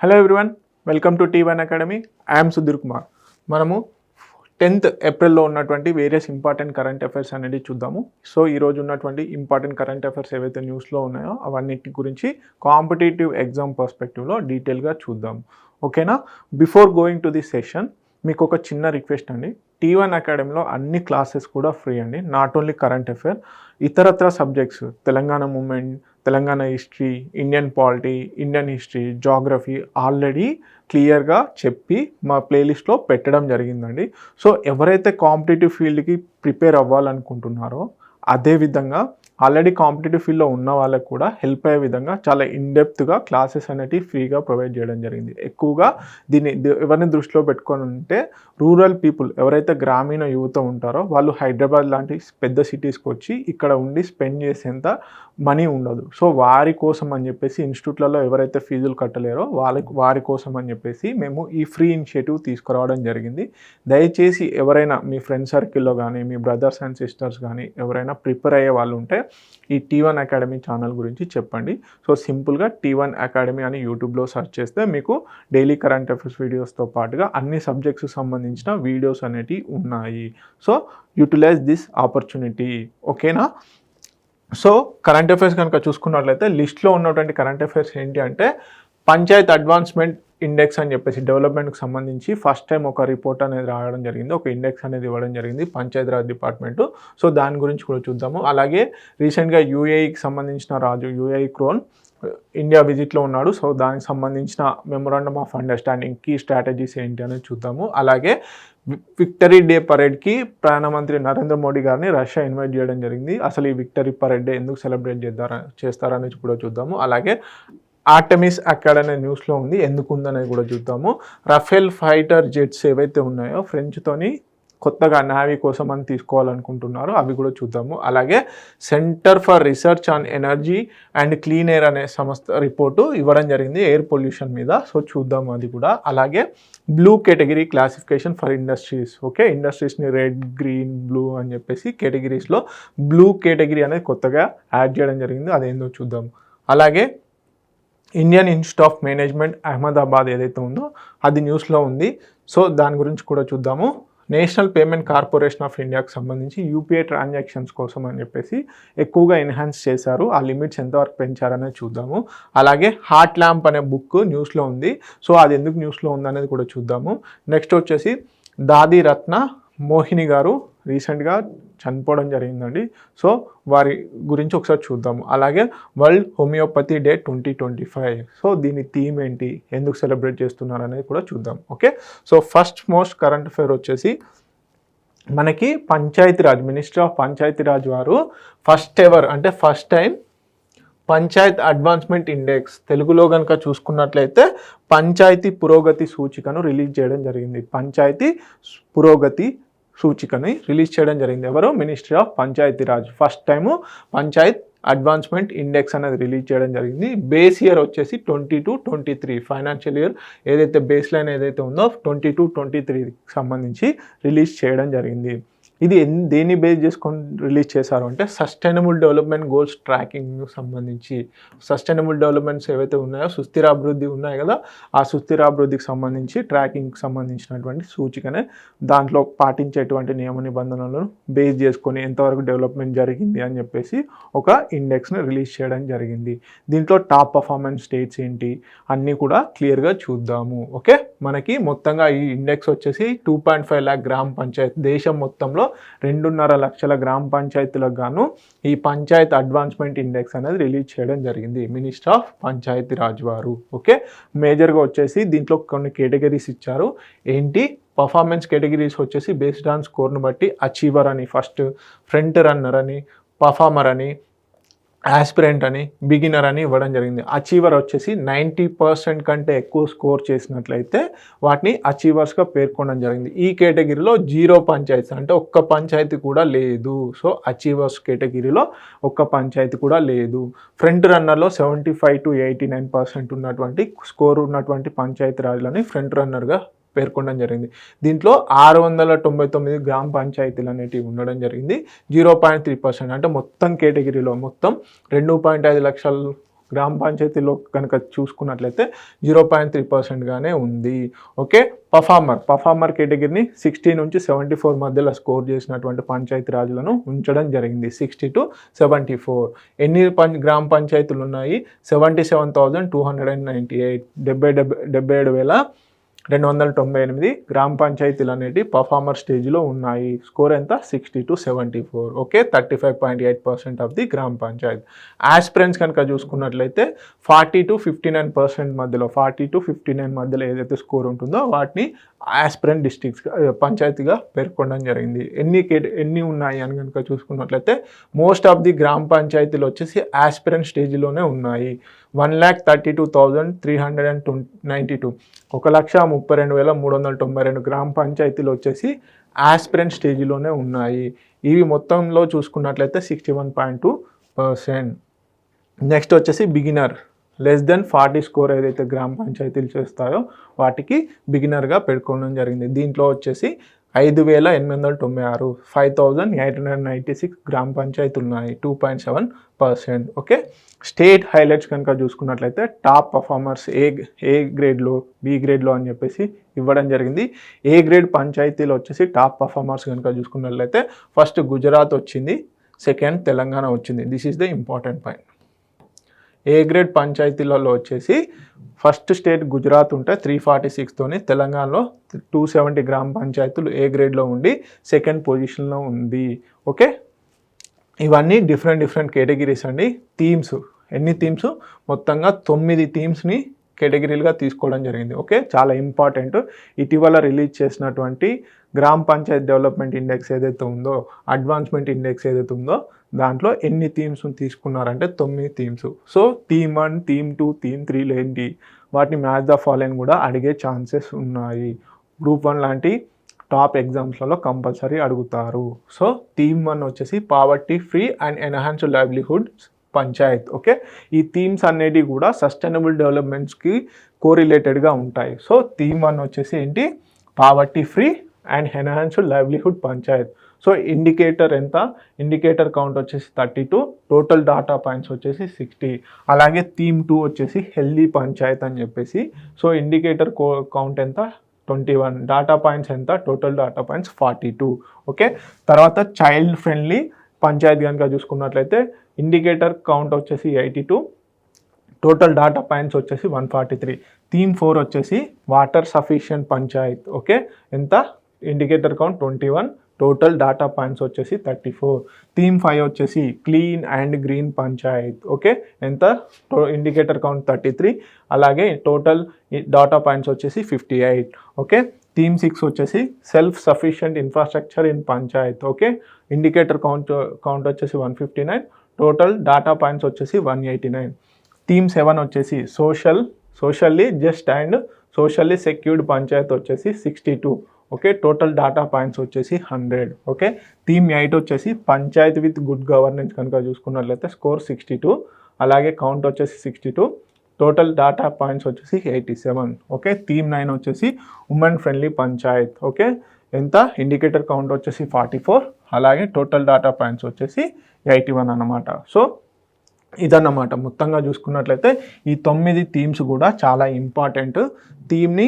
Hello everyone, welcome to T1 academy. I'm Sudheer Kumar. మనము 10th ఏప్రిల్లో ఉన్నటువంటి వేరియస్ ఇంపార్టెంట్ కరెంట్ అఫైర్స్ అనేది చూద్దాము. సో ఈరోజు ఉన్నటువంటి ఇంపార్టెంట్ కరెంట్ అఫైర్స్ ఏవైతే న్యూస్లో ఉన్నాయో అవన్నిటి గురించి కాంపిటేటివ్ ఎగ్జామ్ పర్స్పెక్టివ్లో డీటెయిల్గా చూద్దాము. ఓకేనా? Before going to the session మీకు ఒక చిన్న రిక్వెస్ట్ అండి. T1 అకాడమీలో అన్ని క్లాసెస్ కూడా ఫ్రీ అండి. నాట్ ఓన్లీ కరెంట్ అఫైర్, ఇతరత్ర subjects, Telangana movement, Telangana history, Indian polity, Indian history, geography already క్లియర్గా చెప్పి మా ప్లేలిస్ట్లో పెట్టడం జరిగిందండి. సో ఎవరైతే కాంపిటేటివ్ ఫీల్డ్కి ప్రిపేర్ అవ్వాలనుకుంటున్నారో అదేవిధంగా ఆల్రెడీ కాంపిటేటివ్ ఫీల్డ్లో ఉన్న వాళ్ళకి కూడా హెల్ప్ అయ్యే విధంగా చాలా ఇన్డెప్త్గా క్లాసెస్ అనేవి ఫ్రీగా ప్రొవైడ్ చేయడం జరిగింది. ఎక్కువగా ఎవరిని దృష్టిలో పెట్టుకొని ఉంటే రూరల్ పీపుల్, ఎవరైతే గ్రామీణ యువత ఉంటారో వాళ్ళు హైదరాబాద్ లాంటి పెద్ద సిటీస్కి వచ్చి ఇక్కడ ఉండి స్పెండ్ చేసేంత మనీ ఉండదు. సో వారి కోసం అని చెప్పేసి ఇన్స్టిట్యూట్లలో ఎవరైతే ఫీజులు కట్టలేరో వారి కోసం అని చెప్పేసి మేము ఈ ఫ్రీ ఇనిషియేటివ్ తీసుకురావడం జరిగింది. దయచేసి ఎవరైనా మీ ఫ్రెండ్ సర్కిల్లో కానీ మీ బ్రదర్స్ అండ్ సిస్టర్స్ కానీ ఎవరైనా ప్రిపేర్ అయ్యే వాళ్ళు ఉంటే ఈ T1 అకాడమీ ఛానల్ గురించి చెప్పండి. సో సింపుల్గా T1 అకాడమీ అని యూట్యూబ్లో సెర్చ్ చేస్తే మీకు డైలీ కరెంట్ అఫైర్స్ వీడియోస్తో పాటుగా అన్ని సబ్జెక్ట్స్కి సంబంధించిన వీడియోస్ అనేవి ఉన్నాయి. So utilize this opportunity. ఓకేనా? సో కరెంట్ అఫైర్స్ కనుక చూసుకున్నట్లయితే లిస్ట్లో ఉన్నటువంటి కరెంట్ అఫైర్స్ ఏంటి అంటే పంచాయత్ అడ్వాన్స్మెంట్ ఇండెక్స్ అని చెప్పేసి డెవలప్మెంట్కి సంబంధించి ఫస్ట్ టైం ఒక రిపోర్ట్ అనేది రావడం జరిగింది, ఒక ఇండెక్స్ అనేది ఇవ్వడం జరిగింది పంచాయతీరాజ్ డిపార్ట్మెంటు. సో దాని గురించి కూడా చూద్దాము. అలాగే రీసెంట్గా యూఏఈకి సంబంధించిన రాజు యూఏఈ క్రోన్ ఇండియా విజిట్లో ఉన్నాడు. సో దానికి సంబంధించిన memorandum of understanding key strategies ఏంటి అనేది చూద్దాము. అలాగే విక్టరీ డే పరేడ్కి ప్రధానమంత్రి నరేంద్ర మోడీ గారిని రష్యా ఇన్వైట్ చేయడం జరిగింది. అసలు ఈ విక్టరీ పరేడ్ డే ఎందుకు సెలబ్రేట్ చేస్తారనేది కూడా చూద్దాము. అలాగే ఆర్టెమిస్ అక్కడ అనే న్యూస్లో ఉంది, ఎందుకు ఉందనేది కూడా చూద్దాము. రఫేల్ ఫైటర్ జెట్స్ ఏవైతే ఉన్నాయో ఫ్రెంచ్తోని కొత్తగా నావీ కోసం అని తీసుకోవాలనుకుంటున్నారు, అవి కూడా చూద్దాము. అలాగే centre for research on energy and clean air అనే సంస్థ రిపోర్టు ఇవ్వడం జరిగింది ఎయిర్ పొల్యూషన్ మీద. సో చూద్దాము అది కూడా. అలాగే blue category classification for industries. Okay, ఇండస్ట్రీస్ని రెడ్, గ్రీన్, బ్లూ అని చెప్పేసి కేటగిరీస్లో బ్లూ కేటగిరీ అనేది కొత్తగా యాడ్ చేయడం జరిగింది, అదేందో చూద్దాము. అలాగే Indian institute of management Ahmedabad ఏదైతే ఉందో అది న్యూస్లో ఉంది. సో దాని గురించి కూడా చూద్దాము. నేషనల్ పేమెంట్ కార్పొరేషన్ ఆఫ్ ఇండియాకి సంబంధించి యూపీఐ ట్రాన్సాక్షన్స్ కోసం అని చెప్పేసి ఎక్కువగా ఎన్హాన్స్ చేశారు, ఆ లిమిట్స్ ఎంతవరకు పెంచారనేది చూద్దాము. అలాగే హార్ట్ ల్యాంప్ అనే బుక్ న్యూస్లో ఉంది, సో అది ఎందుకు న్యూస్లో ఉందనేది కూడా చూద్దాము. నెక్స్ట్ వచ్చేసి దాది రత్న మోహిని గారు రీసెంట్గా చనిపోవడం జరిగిందండి. సో వారి గురించి ఒకసారి చూద్దాము. అలాగే వరల్డ్ హోమియోపతి డే 2025. సో దీని థీమ్ ఏంటి, ఎందుకు సెలబ్రేట్ చేస్తున్నారు అనేది కూడా చూద్దాం. Okay, so first most current affair వచ్చేసి మనకి పంచాయతీరాజ్, మినిస్టర్ ఆఫ్ పంచాయతీరాజ్ వారు first time Panchayat advancement index, తెలుగులో కనుక చూసుకున్నట్లయితే పంచాయతీ పురోగతి సూచికను రిలీజ్ చేయడం జరిగింది. పంచాయతీ పురోగతి సూచికని రిలీజ్ చేయడం జరిగింది. ఎవరు? Ministry of Panchayati Raj first time Panchayat advancement index అనేది రిలీజ్ చేయడం జరిగింది. బేస్ ఇయర్ వచ్చేసి 22-23 ఫైనాన్షియల్ ఇయర్ ఏదైతే బేస్ లైన్ ఏదైతే ఉందో 22-23కి సంబంధించి రిలీజ్ చేయడం జరిగింది. ఇది దేన్ని బేస్ చేసుకొని రిలీజ్ చేశారు అంటే సస్టైనబుల్ డెవలప్మెంట్ గోల్స్ ట్రాకింగ్కి సంబంధించి, సస్టైనబుల్ డెవలప్మెంట్స్ ఏవైతే ఉన్నాయో సుస్థిరాభివృద్ధి ఉన్నాయి కదా, ఆ సుస్థిరాభివృద్ధికి సంబంధించి ట్రాకింగ్కి సంబంధించినటువంటి సూచికనే దాంట్లో పాటించేటువంటి నియమ నిబంధనలను బేస్ చేసుకొని ఎంతవరకు డెవలప్మెంట్ జరిగింది అని చెప్పేసి ఒక ఇండెక్స్ని రిలీజ్ చేయడం జరిగింది. దీంట్లో టాప్ పర్ఫార్మెన్స్ స్టేట్స్ ఏంటి అన్నీ కూడా క్లియర్గా చూద్దాము. ఓకే, మనకి మొత్తంగా ఈ ఇండెక్స్ వచ్చేసి 2.5 lakh గ్రామ పంచాయత్, దేశం మొత్తంలో 2.5 లక్షల గ్రామ పంచాయతీలకు గాను ఈ పంచాయత్ అడ్వాన్స్మెంట్ ఇండెక్స్ అనేది రిలీజ్ చేయడం జరిగింది మినిస్టర్ ఆఫ్ పంచాయతీరాజ్ వారు. ఓకే, మేజర్గా వచ్చేసి దీంట్లో కొన్ని కేటగిరీస్ ఇచ్చారు. ఏంటి? పర్ఫార్మెన్స్ కేటగిరీస్ వచ్చేసి బేస్డ్ ఆన్ స్కోర్ను బట్టి అచీవర్ అని, ఫస్ట్ ఫ్రంట్ రన్నర్ అని, పర్ఫార్మర్ అని, ఆస్పిరెంట్ అని, బిగినర్ అని ఇవ్వడం జరిగింది. అచీవర్ వచ్చేసి 90% కంటే ఎక్కువ స్కోర్ చేసినట్లయితే వాటిని అచీవర్స్గా పేర్కొనడం జరిగింది. ఈ కేటగిరీలో 0 పంచాయతీస్ అంటే ఒక్క పంచాయతీ కూడా లేదు. సో అచీవర్స్ కేటగిరీలో ఒక్క పంచాయతీ కూడా లేదు. ఫ్రంట్ రన్నర్లో 75-89% ఉన్నటువంటి స్కోర్ ఉన్నటువంటి పంచాయతీ రాజులని ఫ్రంట్ రన్నర్గా పేర్కొనడం జరిగింది. దీంట్లో 699 గ్రామ పంచాయతీలు అనేటివి ఉండడం జరిగింది. 0.3% అంటే మొత్తం కేటగిరీలో మొత్తం 2.5 లక్షల గ్రామ పంచాయతీలో కనుక చూసుకున్నట్లయితే 0.3%గానే ఉంది. ఓకే, పర్ఫార్మర్ కేటగిరీని 60 నుంచి 74 మధ్యలో స్కోర్ చేసినటువంటి పంచాయతీ రాజులను ఉంచడం జరిగింది. 60 to 74. ఎన్ని గ్రామ పంచాయతీలు ఉన్నాయి? 77,298, 77,298 గ్రామ పంచాయతీలు అనేవి పర్ఫార్మర్ స్టేజ్లో ఉన్నాయి. స్కోర్ ఎంత? 60 to 74. ఓకే, 35.8% ఆఫ్ ది గ్రామ పంచాయత్. ఆస్పిరెంట్స్ కనుక చూసుకున్నట్లయితే 40 to 59% మధ్యలో, 40 to 59 మధ్యలో ఏదైతే స్కోర్ ఉంటుందో వాటిని ఆస్పిరెంట్ డిస్ట్రిక్ట్స్ పంచాయతీగా పేర్కొనడం జరిగింది. ఎన్ని ఉన్నాయి అని కనుక చూసుకున్నట్లయితే మోస్ట్ ఆఫ్ ది గ్రామ పంచాయతీలు వచ్చేసి ఆస్పిరెంట్ స్టేజ్లోనే ఉన్నాయి. 1,32,392, 1,32,392 గ్రామ పంచాయతీలు వచ్చేసి ఆస్పిరెంట్ స్టేజ్లోనే ఉన్నాయి. ఇవి మొత్తంలో చూసుకున్నట్లయితే 61.2%. నెక్స్ట్ వచ్చేసి బిగినర్, లెస్ దెన్ 40 స్కోర్ ఏదైతే గ్రామ పంచాయతీలు చేస్తాయో వాటికి బిగినర్గా పేర్కొనడం జరిగింది. దీంట్లో వచ్చేసి 5,896, 5,896 గ్రామ పంచాయతీలు ఉన్నాయి, 2.7%. ఓకే, స్టేట్ హైలైట్స్ కనుక చూసుకున్నట్లయితే టాప్ పర్ఫార్మర్స్ ఏ గ్రేడ్లో, బి గ్రేడ్లో అని చెప్పేసి ఇవ్వడం జరిగింది. ఏ గ్రేడ్ పంచాయతీలు వచ్చేసి టాప్ పర్ఫార్మర్స్ కనుక చూసుకున్నట్లయితే ఫస్ట్ గుజరాత్ వచ్చింది, సెకండ్ తెలంగాణ వచ్చింది. This is the important point. A grade పంచాయతీలలో వచ్చేసి ఫస్ట్ స్టేట్ గుజరాత్ ఉంటే 346తోని, తెలంగాణలో 270 గ్రామ పంచాయతీలు ఏ గ్రేడ్లో ఉండి సెకండ్ పొజిషన్లో ఉంది. ఓకే, ఇవన్నీ డిఫరెంట్ కేటగిరీస్ అండి. థీమ్స్, ఎన్ని థీమ్స్? మొత్తంగా 9 థీమ్స్ని కేటగిరీలుగా తీసుకోవడం జరిగింది. ఓకే, చాలా ఇంపార్టెంట్. ఇటీవల రిలీజ్ చేసినటువంటి గ్రామ పంచాయత్ డెవలప్మెంట్ ఇండెక్స్ ఏదైతే ఉందో, అడ్వాన్స్మెంట్ ఇండెక్స్ ఏదైతే ఉందో దాంట్లో ఎన్ని థీమ్స్ తీసుకున్నారంటే 9 themes. So theme 1, theme 2, theme 3 ఏంటి, వాటిని మ్యాచ్ ద ఫాలోయింగ్ కూడా అడిగే ఛాన్సెస్ ఉన్నాయి. గ్రూప్ 1 లాంటి టాప్ ఎగ్జామ్స్లలో కంపల్సరీ అడుగుతారు. సో థీమ్ 1 వచ్చేసి poverty free and enhanced livelihood Panchayat. Okay, ఈ థీమ్స్ అనేటివి కూడా సస్టైనబుల్ డెవలప్మెంట్స్కి కోరిలేటెడ్గా ఉంటాయి. సో థీమ్ 1 వచ్చేసి ఏంటి? Poverty free and enhanced livelihood Panchayat. So indicator ఎంత? ఇండికేటర్ కౌంట్ వచ్చేసి 32, టోటల్ డాటా పాయింట్స్ వచ్చేసి 60. అలాగే థీమ్ 2 వచ్చేసి హెల్దీ పంచాయత్ అని చెప్పేసి, సో ఇండికేటర్ కౌంట్ ఎంత? 21, డాటా పాయింట్స్ ఎంత? Total data points 42. ఓకే, తర్వాత చైల్డ్ ఫ్రెండ్లీ పంచాయత్ కనుక చూసుకున్నట్లయితే ఇండికేటర్ కౌంట్ వచ్చేసి 82, టోటల్ డాటా పాయింట్స్ వచ్చేసి 143. థీమ్ 4 వచ్చేసి వాటర్ సఫిషియంట్ పంచాయత్. ఓకే, ఎంత? Indicator count 21, total data points వచ్చేసి 34. థీమ్ 5 వచ్చేసి clean and green Panchayat. Okay, ఎంత? ఇండికేటర్ కౌంట్ 33, అలాగే టోటల్ డాటా పాయింట్స్ వచ్చేసి 58. ఓకే, థీమ్ 6 వచ్చేసి self sufficient infrastructure in Panchayat. Okay, indicator count వచ్చేసి 159, టోటల్ డాటా పాయింట్స్ వచ్చేసి 189. థీమ్ 7 వచ్చేసి socially just and socially secured Panchayat వచ్చేసి 62. ఓకే, టోటల్ డాటా పాయింట్స్ వచ్చేసి 100. Okay, theme 8 వచ్చేసి పంచాయత్ విత్ గుడ్ గవర్నెన్స్ కనుక చూసుకున్నట్లయితే స్కోర్ 62, అలాగే కౌంట్ వచ్చేసి 62, టోటల్ డాటా పాయింట్స్ వచ్చేసి 87. ఓకే, థీమ్ 9 వచ్చేసి ఉమెన్ ఫ్రెండ్లీ పంచాయత్. ఓకే, ఎంత? ఇండికేటర్ కౌంట్ వచ్చేసి 44, అలాగే టోటల్ డాటా పాయింట్స్ వచ్చేసి 81 అన్నమాట. సో ఇదన్నమాట మొత్తంగా చూసుకున్నట్లయితే ఈ 9 థీమ్స్ కూడా చాలా ఇంపార్టెంట్. థీమ్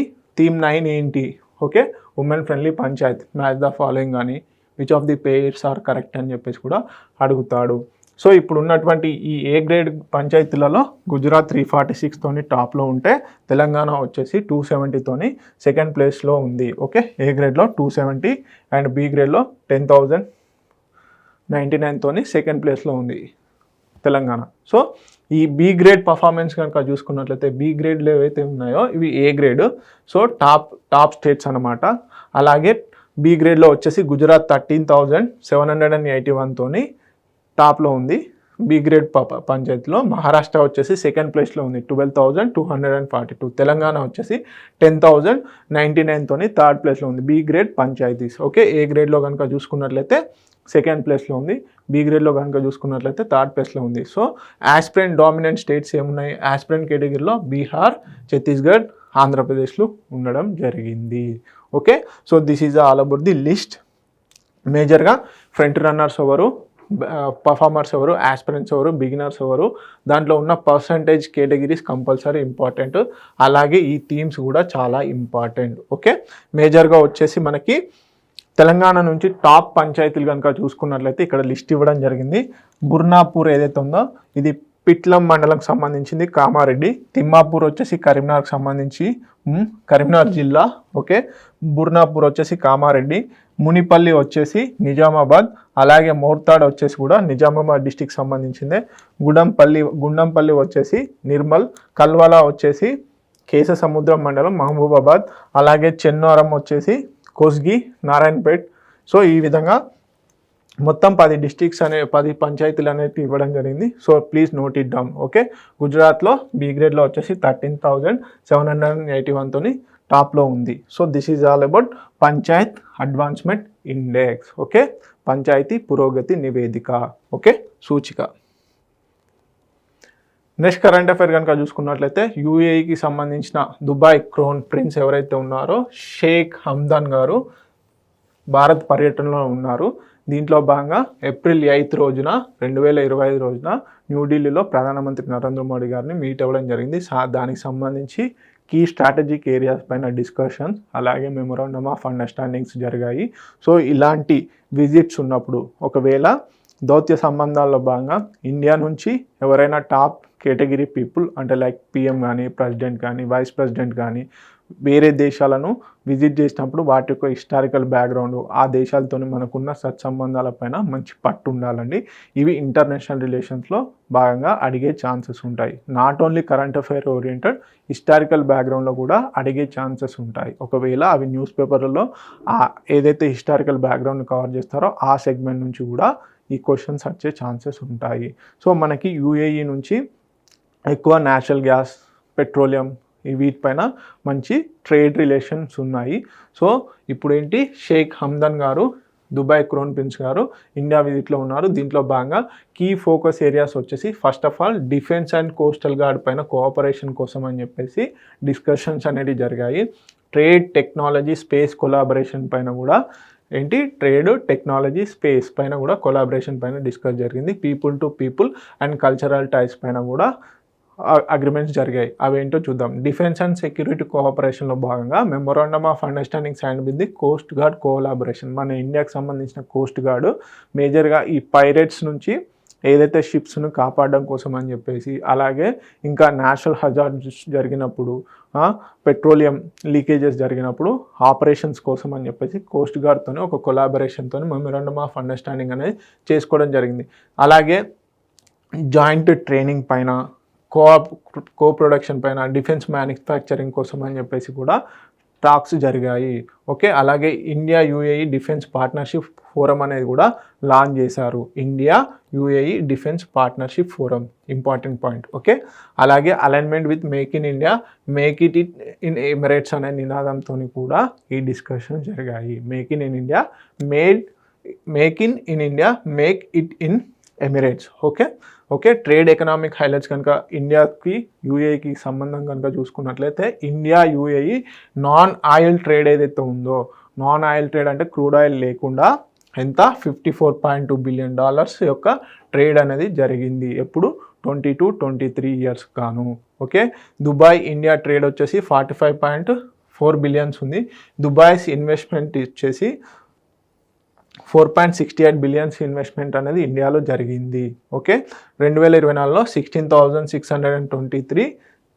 9 ఏంటి? Okay, women friendly panchayat, match the following కానీ which of the pairs are correct అని చెప్పేసి కూడా అడుగుతాడు. సో ఇప్పుడు ఉన్నటువంటి ఈ ఏ గ్రేడ్ పంచాయతీలలో గుజరాత్ 346తోని టాప్లో ఉంటే తెలంగాణ వచ్చేసి 270తోని సెకండ్ ప్లేస్లో ఉంది. ఓకే, ఏ గ్రేడ్లో 270 అండ్ బి గ్రేడ్లో 10,099తోని సెకండ్ ప్లేస్లో ఉంది తెలంగాణ. సో ఈ బి గ్రేడ్ పర్ఫార్మెన్స్ కనుక చూసుకున్నట్లయితే బి గ్రేడ్లు ఏవైతే ఉన్నాయో ఇవి A grade, so top states అన్నమాట. అలాగే బి గ్రేడ్లో వచ్చేసి గుజరాత్ 13,781తోని టాప్లో ఉంది బి గ్రేడ్ పంచాయతీలో. మహారాష్ట్ర వచ్చేసి సెకండ్ ప్లేస్లో ఉంది 12,242. తెలంగాణ వచ్చేసి 10,099తోని థర్డ్ ప్లేస్లో ఉంది B grade panchayats. Okay, A గ్రేడ్లో కనుక చూసుకున్నట్లయితే సెకండ్ ప్లేస్లో ఉంది, బి గ్రేడ్లో కనుక చూసుకున్నట్లయితే థర్డ్ ప్లేస్లో ఉంది. సో ఆస్పిరెంట్ డామినెంట్ స్టేట్స్ ఏమున్నాయి? ఆస్పిరెంట్ కేటగిరీలో బీహార్, ఛత్తీస్గఢ్, ఆంధ్రప్రదేశ్లు ఉండడం జరిగింది. Okay, so this is all about the list. మేజర్గా ఫ్రంట్ రన్నర్స్ ఎవరు? పర్ఫార్మర్స్ ఎవరు, ఆస్పిరెంట్స్ ఎవరు, బిగినర్స్ ఎవరు, దాంట్లో ఉన్న పర్సంటేజ్ కేటగిరీస్ కంపల్సరీ ఇంపార్టెంట్. అలాగే ఈ థీమ్స్ కూడా చాలా ఇంపార్టెంట్. ఓకే, మేజర్గా వచ్చేసి మనకి తెలంగాణ నుంచి టాప్ పంచాయతీలు కనుక చూసుకున్నట్లయితే ఇక్కడ లిస్ట్ ఇవ్వడం జరిగింది. బుర్నాపూర్ ఏదైతే ఉందో ఇది పిట్లం మండలంకి సంబంధించింది, కామారెడ్డి. తిమ్మాపూర్ వచ్చేసి కరీంనగర్కి సంబంధించి కరీంనగర్ జిల్లా. ఓకే, బుర్నాపూర్ వచ్చేసి కామారెడ్డి. మునిపల్లి వచ్చేసి నిజామాబాద్. అలాగే మోర్తాడ్ వచ్చేసి కూడా నిజామాబాద్ డిస్టిక్ సంబంధించిందే. గుండంపల్లి వచ్చేసి నిర్మల్. కల్వాలా వచ్చేసి కేశసముద్రం మండలం మహబూబాబాద్. అలాగే చెన్నోరం వచ్చేసి కోస్గి, నారాయణపేట్. సో ఈ విధంగా మొత్తం 10 డిస్ట్రిక్ట్స్ 10 పంచాయతీలు అనేవి ఇవ్వడం జరిగింది. So please note it down. Okay, గుజరాత్లో బి గ్రేడ్లో వచ్చేసి 13,781తో టాప్లో ఉంది. So this is all about panchayat advancement index. Okay, పంచాయతీ పురోగతి నివేదిక. ఓకే, సూచిక. నెక్స్ట్ కరెంట్ అఫైర్ కనుక చూసుకున్నట్లయితే యూఏఈకి సంబంధించిన దుబాయ్ క్రౌన్ ప్రిన్స్ ఎవరైతే ఉన్నారో షేక్ హమ్దాన్ గారు భారత్ పర్యటనలో ఉన్నారు. దీంట్లో భాగంగా ఏప్రిల్ 8 రోజున 2025 రోజున న్యూఢిల్లీలో ప్రధానమంత్రి నరేంద్ర మోడీ గారిని మీట్ అవ్వడం జరిగింది. దానికి సంబంధించి కీ స్ట్రాటజిక్ ఏరియాస్ పైన డిస్కషన్స్, అలాగే మెమొరాండమ్ ఆఫ్ అండర్స్టాండింగ్స్ జరిగాయి. సో ఇలాంటి విజిట్స్ ఉన్నప్పుడు ఒకవేళ దౌత్య సంబంధాల్లో భాగంగా ఇండియా నుంచి ఎవరైనా టాప్ కేటగిరీ పీపుల్ అంటే లైక్ పిఎం కానీ, ప్రెసిడెంట్ కానీ, వైస్ ప్రెసిడెంట్ కానీ వేరే దేశాలను విజిట్ చేసినప్పుడు వాటి యొక్క హిస్టారికల్ బ్యాక్గ్రౌండ్, ఆ దేశాలతో మనకున్న సత్సంబంధాలపైన మంచి పట్టు ఉండాలండి. ఇవి ఇంటర్నేషనల్ రిలేషన్స్లో భాగంగా అడిగే ఛాన్సెస్ ఉంటాయి. Not only current affair oriented, historical బ్యాక్గ్రౌండ్లో కూడా అడిగే ఛాన్సెస్ ఉంటాయి. ఒకవేళ అవి న్యూస్ పేపర్లలో ఏదైతే హిస్టారికల్ బ్యాక్గ్రౌండ్ కవర్ చేస్తారో ఆ సెగ్మెంట్ నుంచి కూడా ఈ క్వశ్చన్స్ వచ్చే ఛాన్సెస్ ఉంటాయి. సో మనకి యూఏఈ నుంచి ఎక్కువ న్యాచురల్ గ్యాస్, పెట్రోలియం వీటిపైన మంచి ట్రేడ్ రిలేషన్స్ ఉన్నాయి. సో ఇప్పుడు ఏంటి, షేక్ హమ్దన్ గారు దుబాయ్ క్రౌన్ ప్రిన్స్ గారు ఇండియా విజిట్లో ఉన్నారు. దీంట్లో భాగంగా కీ ఫోకస్ ఏరియాస్ వచ్చేసి first of all defence and coastal gourd పైన కోఆపరేషన్ కోసం అని చెప్పేసి డిస్కషన్స్ అనేవి జరిగాయి. ట్రేడ్, టెక్నాలజీ, స్పేస్ కొలాబరేషన్ పైన కూడా ఏంటి, ట్రేడ్, టెక్నాలజీ, స్పేస్ పైన కూడా కొలాబరేషన్ పైన డిస్కస్ జరిగింది. People to people and cultural ties పైన కూడా అగ్రిమెంట్స్ జరిగాయి. అవేంటో చూద్దాం. డిఫెన్స్ అండ్ సెక్యూరిటీ కోఆపరేషన్లో భాగంగా memorandum of understanding sign with the coast guard collaboration. మన ఇండియాకి సంబంధించిన కోస్ట్ గార్డ్ మేజర్గా ఈ పైరేట్స్ నుంచి ఏదైతే షిప్స్ను కాపాడడం కోసం అని చెప్పేసి, అలాగే ఇంకా నేషనల్ హజార్డ్స్ జరిగినప్పుడు, పెట్రోలియం లీకేజెస్ జరిగినప్పుడు ఆపరేషన్స్ కోసం అని చెప్పేసి కోస్ట్ గార్డ్తో ఒక కొలాబరేషన్తో మెమొరాండమ్ ఆఫ్ అండర్స్టాండింగ్ అనేది చేసుకోవడం జరిగింది. అలాగే జాయింట్ ట్రైనింగ్ పైన, కో ప్రొడక్షన్ పైన, డిఫెన్స్ మ్యానుఫ్యాక్చరింగ్ కోసం అని చెప్పేసి కూడా టాక్స్ జరిగాయి. ఓకే, అలాగే India UAE defence partnership forum అనేది కూడా లాంచ్ చేశారు. India UAE defence partnership forum, important point. Okay, అలాగే alignment with make in India, make it in Emirates అనే నినాదంతో కూడా ఈ డిస్కషన్ జరిగాయి. Make in India, make in India, make it in Emirates. Okay, trade economic highlights కనుక ఇండియాకి యూఏఈకి సంబంధం కనుక చూసుకున్నట్లయితే, India UAE non oil trade ఏదైతే ఉందో, నాన్ ఆయిల్ ట్రేడ్ అంటే క్రూడ్ ఆయిల్ లేకుండా ఎంత, $54.2 బిలియన్ యొక్క ట్రేడ్ అనేది జరిగింది. ఎప్పుడు, 22-23 ఇయర్స్ గాను. ఓకే, దుబాయ్ ఇండియా ట్రేడ్ వచ్చేసి 45.4 బిలియన్స్ ఉంది. దుబాయ్స్ ఇన్వెస్ట్మెంట్ వచ్చేసి 4.68 బిలియన్స్ ఇన్వెస్ట్మెంట్ అనేది ఇండియాలో జరిగింది. ఓకే, 2024లో 16,623,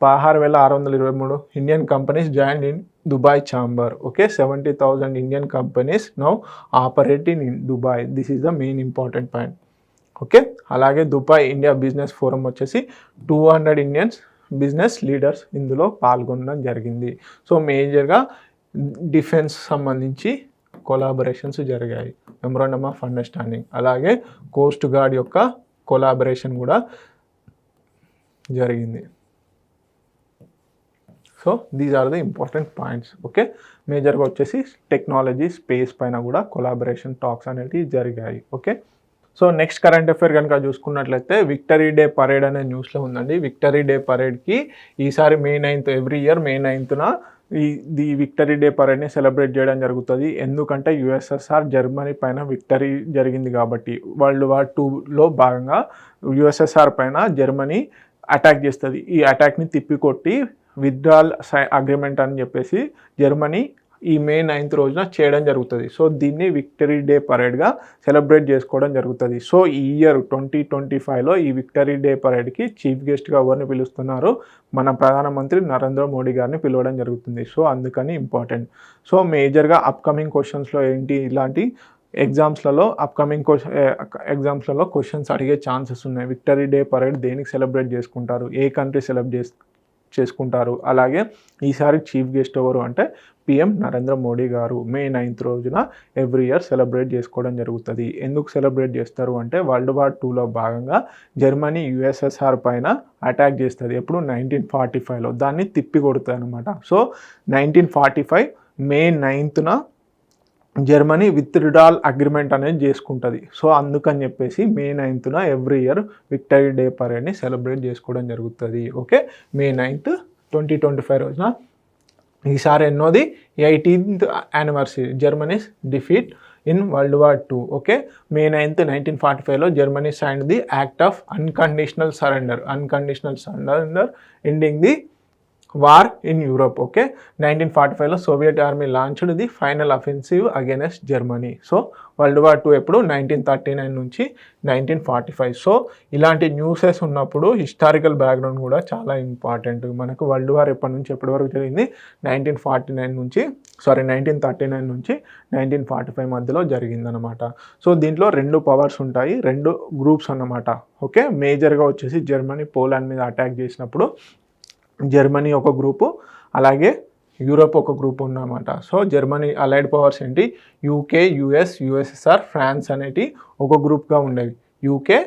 16,623 Indian companies join in Dubai chamber. Okay, 70,000 Indian companies now operating in Dubai. This is the main important point. Okay, అలాగే దుబాయ్ ఇండియా బిజినెస్ ఫోరం వచ్చేసి 200 Indians business leaders ఇందులో పాల్గొనడం జరిగింది. సో మేజర్గా డిఫెన్స్ సంబంధించి కొలాబరేషన్స్ జరిగాయి, memorandum of understanding. అలాగే coast guard యొక్క కొలాబరేషన్ కూడా జరిగింది. So these are the important points. Okay, మేజర్గా వచ్చేసి టెక్నాలజీ, స్పేస్ పైన కూడా కొలాబరేషన్ టాక్స్ అనేవి జరిగాయి. Okay, so next current affair కనుక చూసుకున్నట్లయితే విక్టరీ డే పరేడ్ అనే న్యూస్లో ఉందండి. విక్టరీ డే పరేడ్కి ఈసారి May 9th, every year May 9th the victory day పరేడ్ని సెలబ్రేట్ చేయడం జరుగుతుంది. ఎందుకంటే యుఎస్ఎస్ఆర్ జర్మనీ పైన విక్టరీ జరిగింది కాబట్టి. వరల్డ్ వార్ 2లో భాగంగా యుఎస్ఎస్ఆర్ పైన జర్మనీ అటాక్ చేస్తుంది. ఈ అటాక్ని తిప్పికొట్టి విత్డ్రాల్ అగ్రిమెంట్ అని చెప్పేసి జర్మనీ ఈ మే 9th రోజున చేయడం జరుగుతుంది. సో దీన్ని విక్టరీ డే పరేడ్గా సెలబ్రేట్ చేసుకోవడం జరుగుతుంది. సో ఈ ఇయర్ 2025లో ఈ విక్టరీ డే పరేడ్కి చీఫ్ గెస్ట్గా ఎవరిని పిలుస్తున్నారు, మన ప్రధానమంత్రి నరేంద్ర మోడీ గారిని పిలవడం జరుగుతుంది. సో అందుకని ఇంపార్టెంట్. సో మేజర్గా అప్కమింగ్ క్వశ్చన్స్లో ఏంటి, ఇలాంటి ఎగ్జామ్స్లలో క్వశ్చన్స్ అడిగే ఛాన్సెస్ ఉన్నాయి. విక్టరీ డే పరేడ్ దేనికి సెలబ్రేట్ చేసుకుంటారు, ఏ కంట్రీ చేసుకుంటారు, అలాగే ఈసారి చీఫ్ గెస్ట్ ఎవరు అంటే పిఎం నరేంద్ర మోడీ గారు మే 9th రోజున ఎవ్రీ ఇయర్ సెలబ్రేట్ చేసుకోవడం జరుగుతుంది. ఎందుకు సెలబ్రేట్ చేస్తారు అంటే వరల్డ్ వార్ 2లో భాగంగా జర్మనీ యుఎస్ఎస్ఆర్ పైన అటాక్ చేస్తుంది. ఎప్పుడు 1945లో దాన్ని తిప్పి కొడుతుంది అనమాట. So 1945 May 9th Germany withdrawal agreement అనేది చేసుకుంటుంది. సో అందుకని చెప్పేసి May 9th every year victory day పరేడ్ని సెలబ్రేట్ చేసుకోవడం జరుగుతుంది. ఓకే, మే 9th 2025 రోజున. ఈసారి ఎన్నోది 18th anniversary Germany's defeat in world war 2. Okay, May 9th 1945లో Germany signed the act of unconditional surrender ending the war in Europe. Okay, 1945లో Soviet army launched the final offensive against Germany. So world war 2 ఎప్పుడు 1939 నుంచి 1945. So ఇలాంటి newses ఉన్నప్పుడు historical background కూడా చాలా important. మనకు world war ఎప్పటి నుంచి ఎప్పటి వరకు జరిగింది, 1939 నుంచి 1945 మధ్యలో జరిగిందనమాట. సో దీంట్లో 2 పవర్స్ ఉంటాయి, 2 గ్రూప్స్ అన్నమాట. ఓకే, మేజర్గా వచ్చేసి జర్మనీ పోలాండ్ మీద అటాక్ చేసినప్పుడు జర్మనీ ఒక గ్రూపు, అలాగే యూరోప్ ఒక గ్రూప్ ఉన్నమాట. సో జర్మనీ అలైడ్ పవర్స్ ఏంటి, యూకే, యుఎస్, యుఎస్ఎస్ఆర్, ఫ్రాన్స్ అనేటి ఒక గ్రూప్గా ఉండేవి. UK,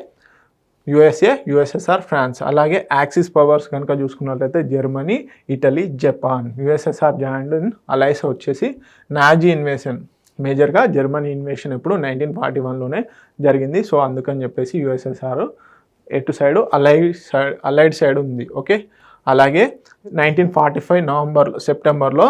USA, USSR, France. అలాగే యాక్సిస్ పవర్స్ కనుక చూసుకున్నట్లయితే Germany, Italy, Japan. USSR joined allies వచ్చేసి నాజీ ఇన్వేషన్. మేజర్గా జర్మనీ ఇన్వేషన్ ఎప్పుడు 1941లోనే జరిగింది. సో అందుకని చెప్పేసి యుఎస్ఎస్ఆర్ ఎటు సైడు అలైడ్ సైడ్ ఉంది. ఓకే, అలాగే 1945 సెప్టెంబర్లో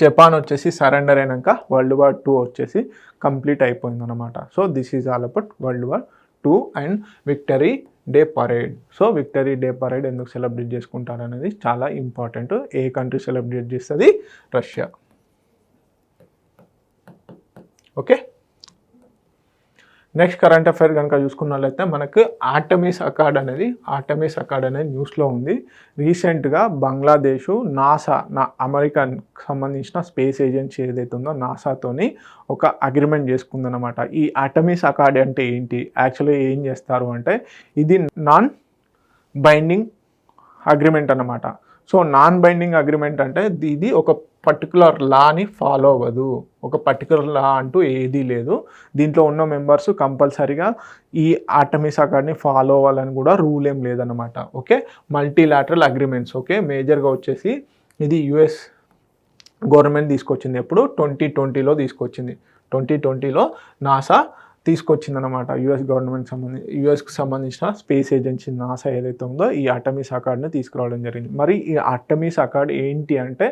జపాన్ వచ్చేసి సరెండర్ అయినాక వరల్డ్ వార్ 2 వచ్చేసి కంప్లీట్ అయిపోయిందన్నమాట. So this is all about world war 2 and victory day parade. So victory day parade ఎందుకు సెలబ్రేట్ చేసుకుంటారు అనేది చాలా ఇంపార్టెంట్. ఏ కంట్రీ సెలబ్రేట్ చేస్తుంది, Russia. Okay, next current affair కనుక చూసుకున్నట్లయితే మనకు ఆర్టెమిస్ అకార్డ్ అనేది న్యూస్లో ఉంది. రీసెంట్గా బంగ్లాదేశ్ అమెరికాకి సంబంధించిన స్పేస్ ఏజెన్సీ ఏదైతే ఉందో నాసాతోని ఒక అగ్రిమెంట్ చేసుకుందనమాట. ఈ ఆర్టెమిస్ అకార్డ్ అంటే ఏంటి, యాక్చువల్లీ ఏం చేస్తారు అంటే ఇది నాన్ బైండింగ్ అగ్రిమెంట్ అన్నమాట. సో నాన్ బైండింగ్ అగ్రిమెంట్ అంటే ఇది ఒక పర్టికులర్ లాని ఫాలో అవ్వదు, ఒక పర్టికులర్ లా అంటూ ఏదీ లేదు. దీంట్లో ఉన్న మెంబర్స్ కంపల్సరీగా ఈ ఆర్టెమిస్ అకార్డ్ని ఫాలో అవ్వాలని కూడా రూల్ ఏం లేదన్నమాట. Okay, multilateral agreements. ఓకే, మేజర్గా వచ్చేసి ఇది యుఎస్ గవర్నమెంట్ తీసుకొచ్చింది. ఎప్పుడు 2020లో తీసుకొచ్చింది. 2020లో నాసా తీసుకొచ్చిందనమాట. యుఎస్కి సంబంధించిన స్పేస్ ఏజెన్సీ నాసా ఏదైతే ఉందో ఈ ఆర్టెమిస్ అకార్డ్ని తీసుకురావడం జరిగింది. మరి ఈ ఆర్టెమిస్ అకార్డ్ ఏంటి అంటే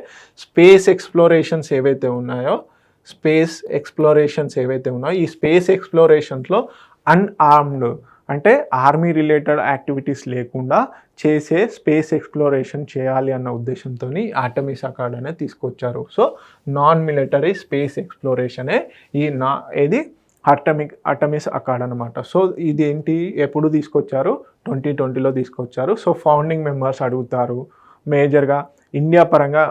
స్పేస్ ఎక్స్ప్లోరేషన్స్ ఏవైతే ఉన్నాయో ఈ స్పేస్ ఎక్స్ప్లోరేషన్స్లో అన్ఆర్మ్డ్ అంటే ఆర్మీ రిలేటెడ్ యాక్టివిటీస్ లేకుండా చేసే స్పేస్ ఎక్స్ప్లోరేషన్ చేయాలి అన్న ఉద్దేశంతో ఆర్టెమిస్ అకార్డ్ అనేది తీసుకొచ్చారు. సో నాన్ మిలిటరీ స్పేస్ ఎక్స్ప్లోరేషనే ఏది ఆర్టెమిస్ అకార్డ్ అనమాట. సో ఇది ఏంటి, ఎప్పుడు తీసుకొచ్చారు, 2020లో తీసుకొచ్చారు. సో ఫౌండింగ్ మెంబర్స్ అడుగుతారు. మేజర్గా ఇండియా పరంగా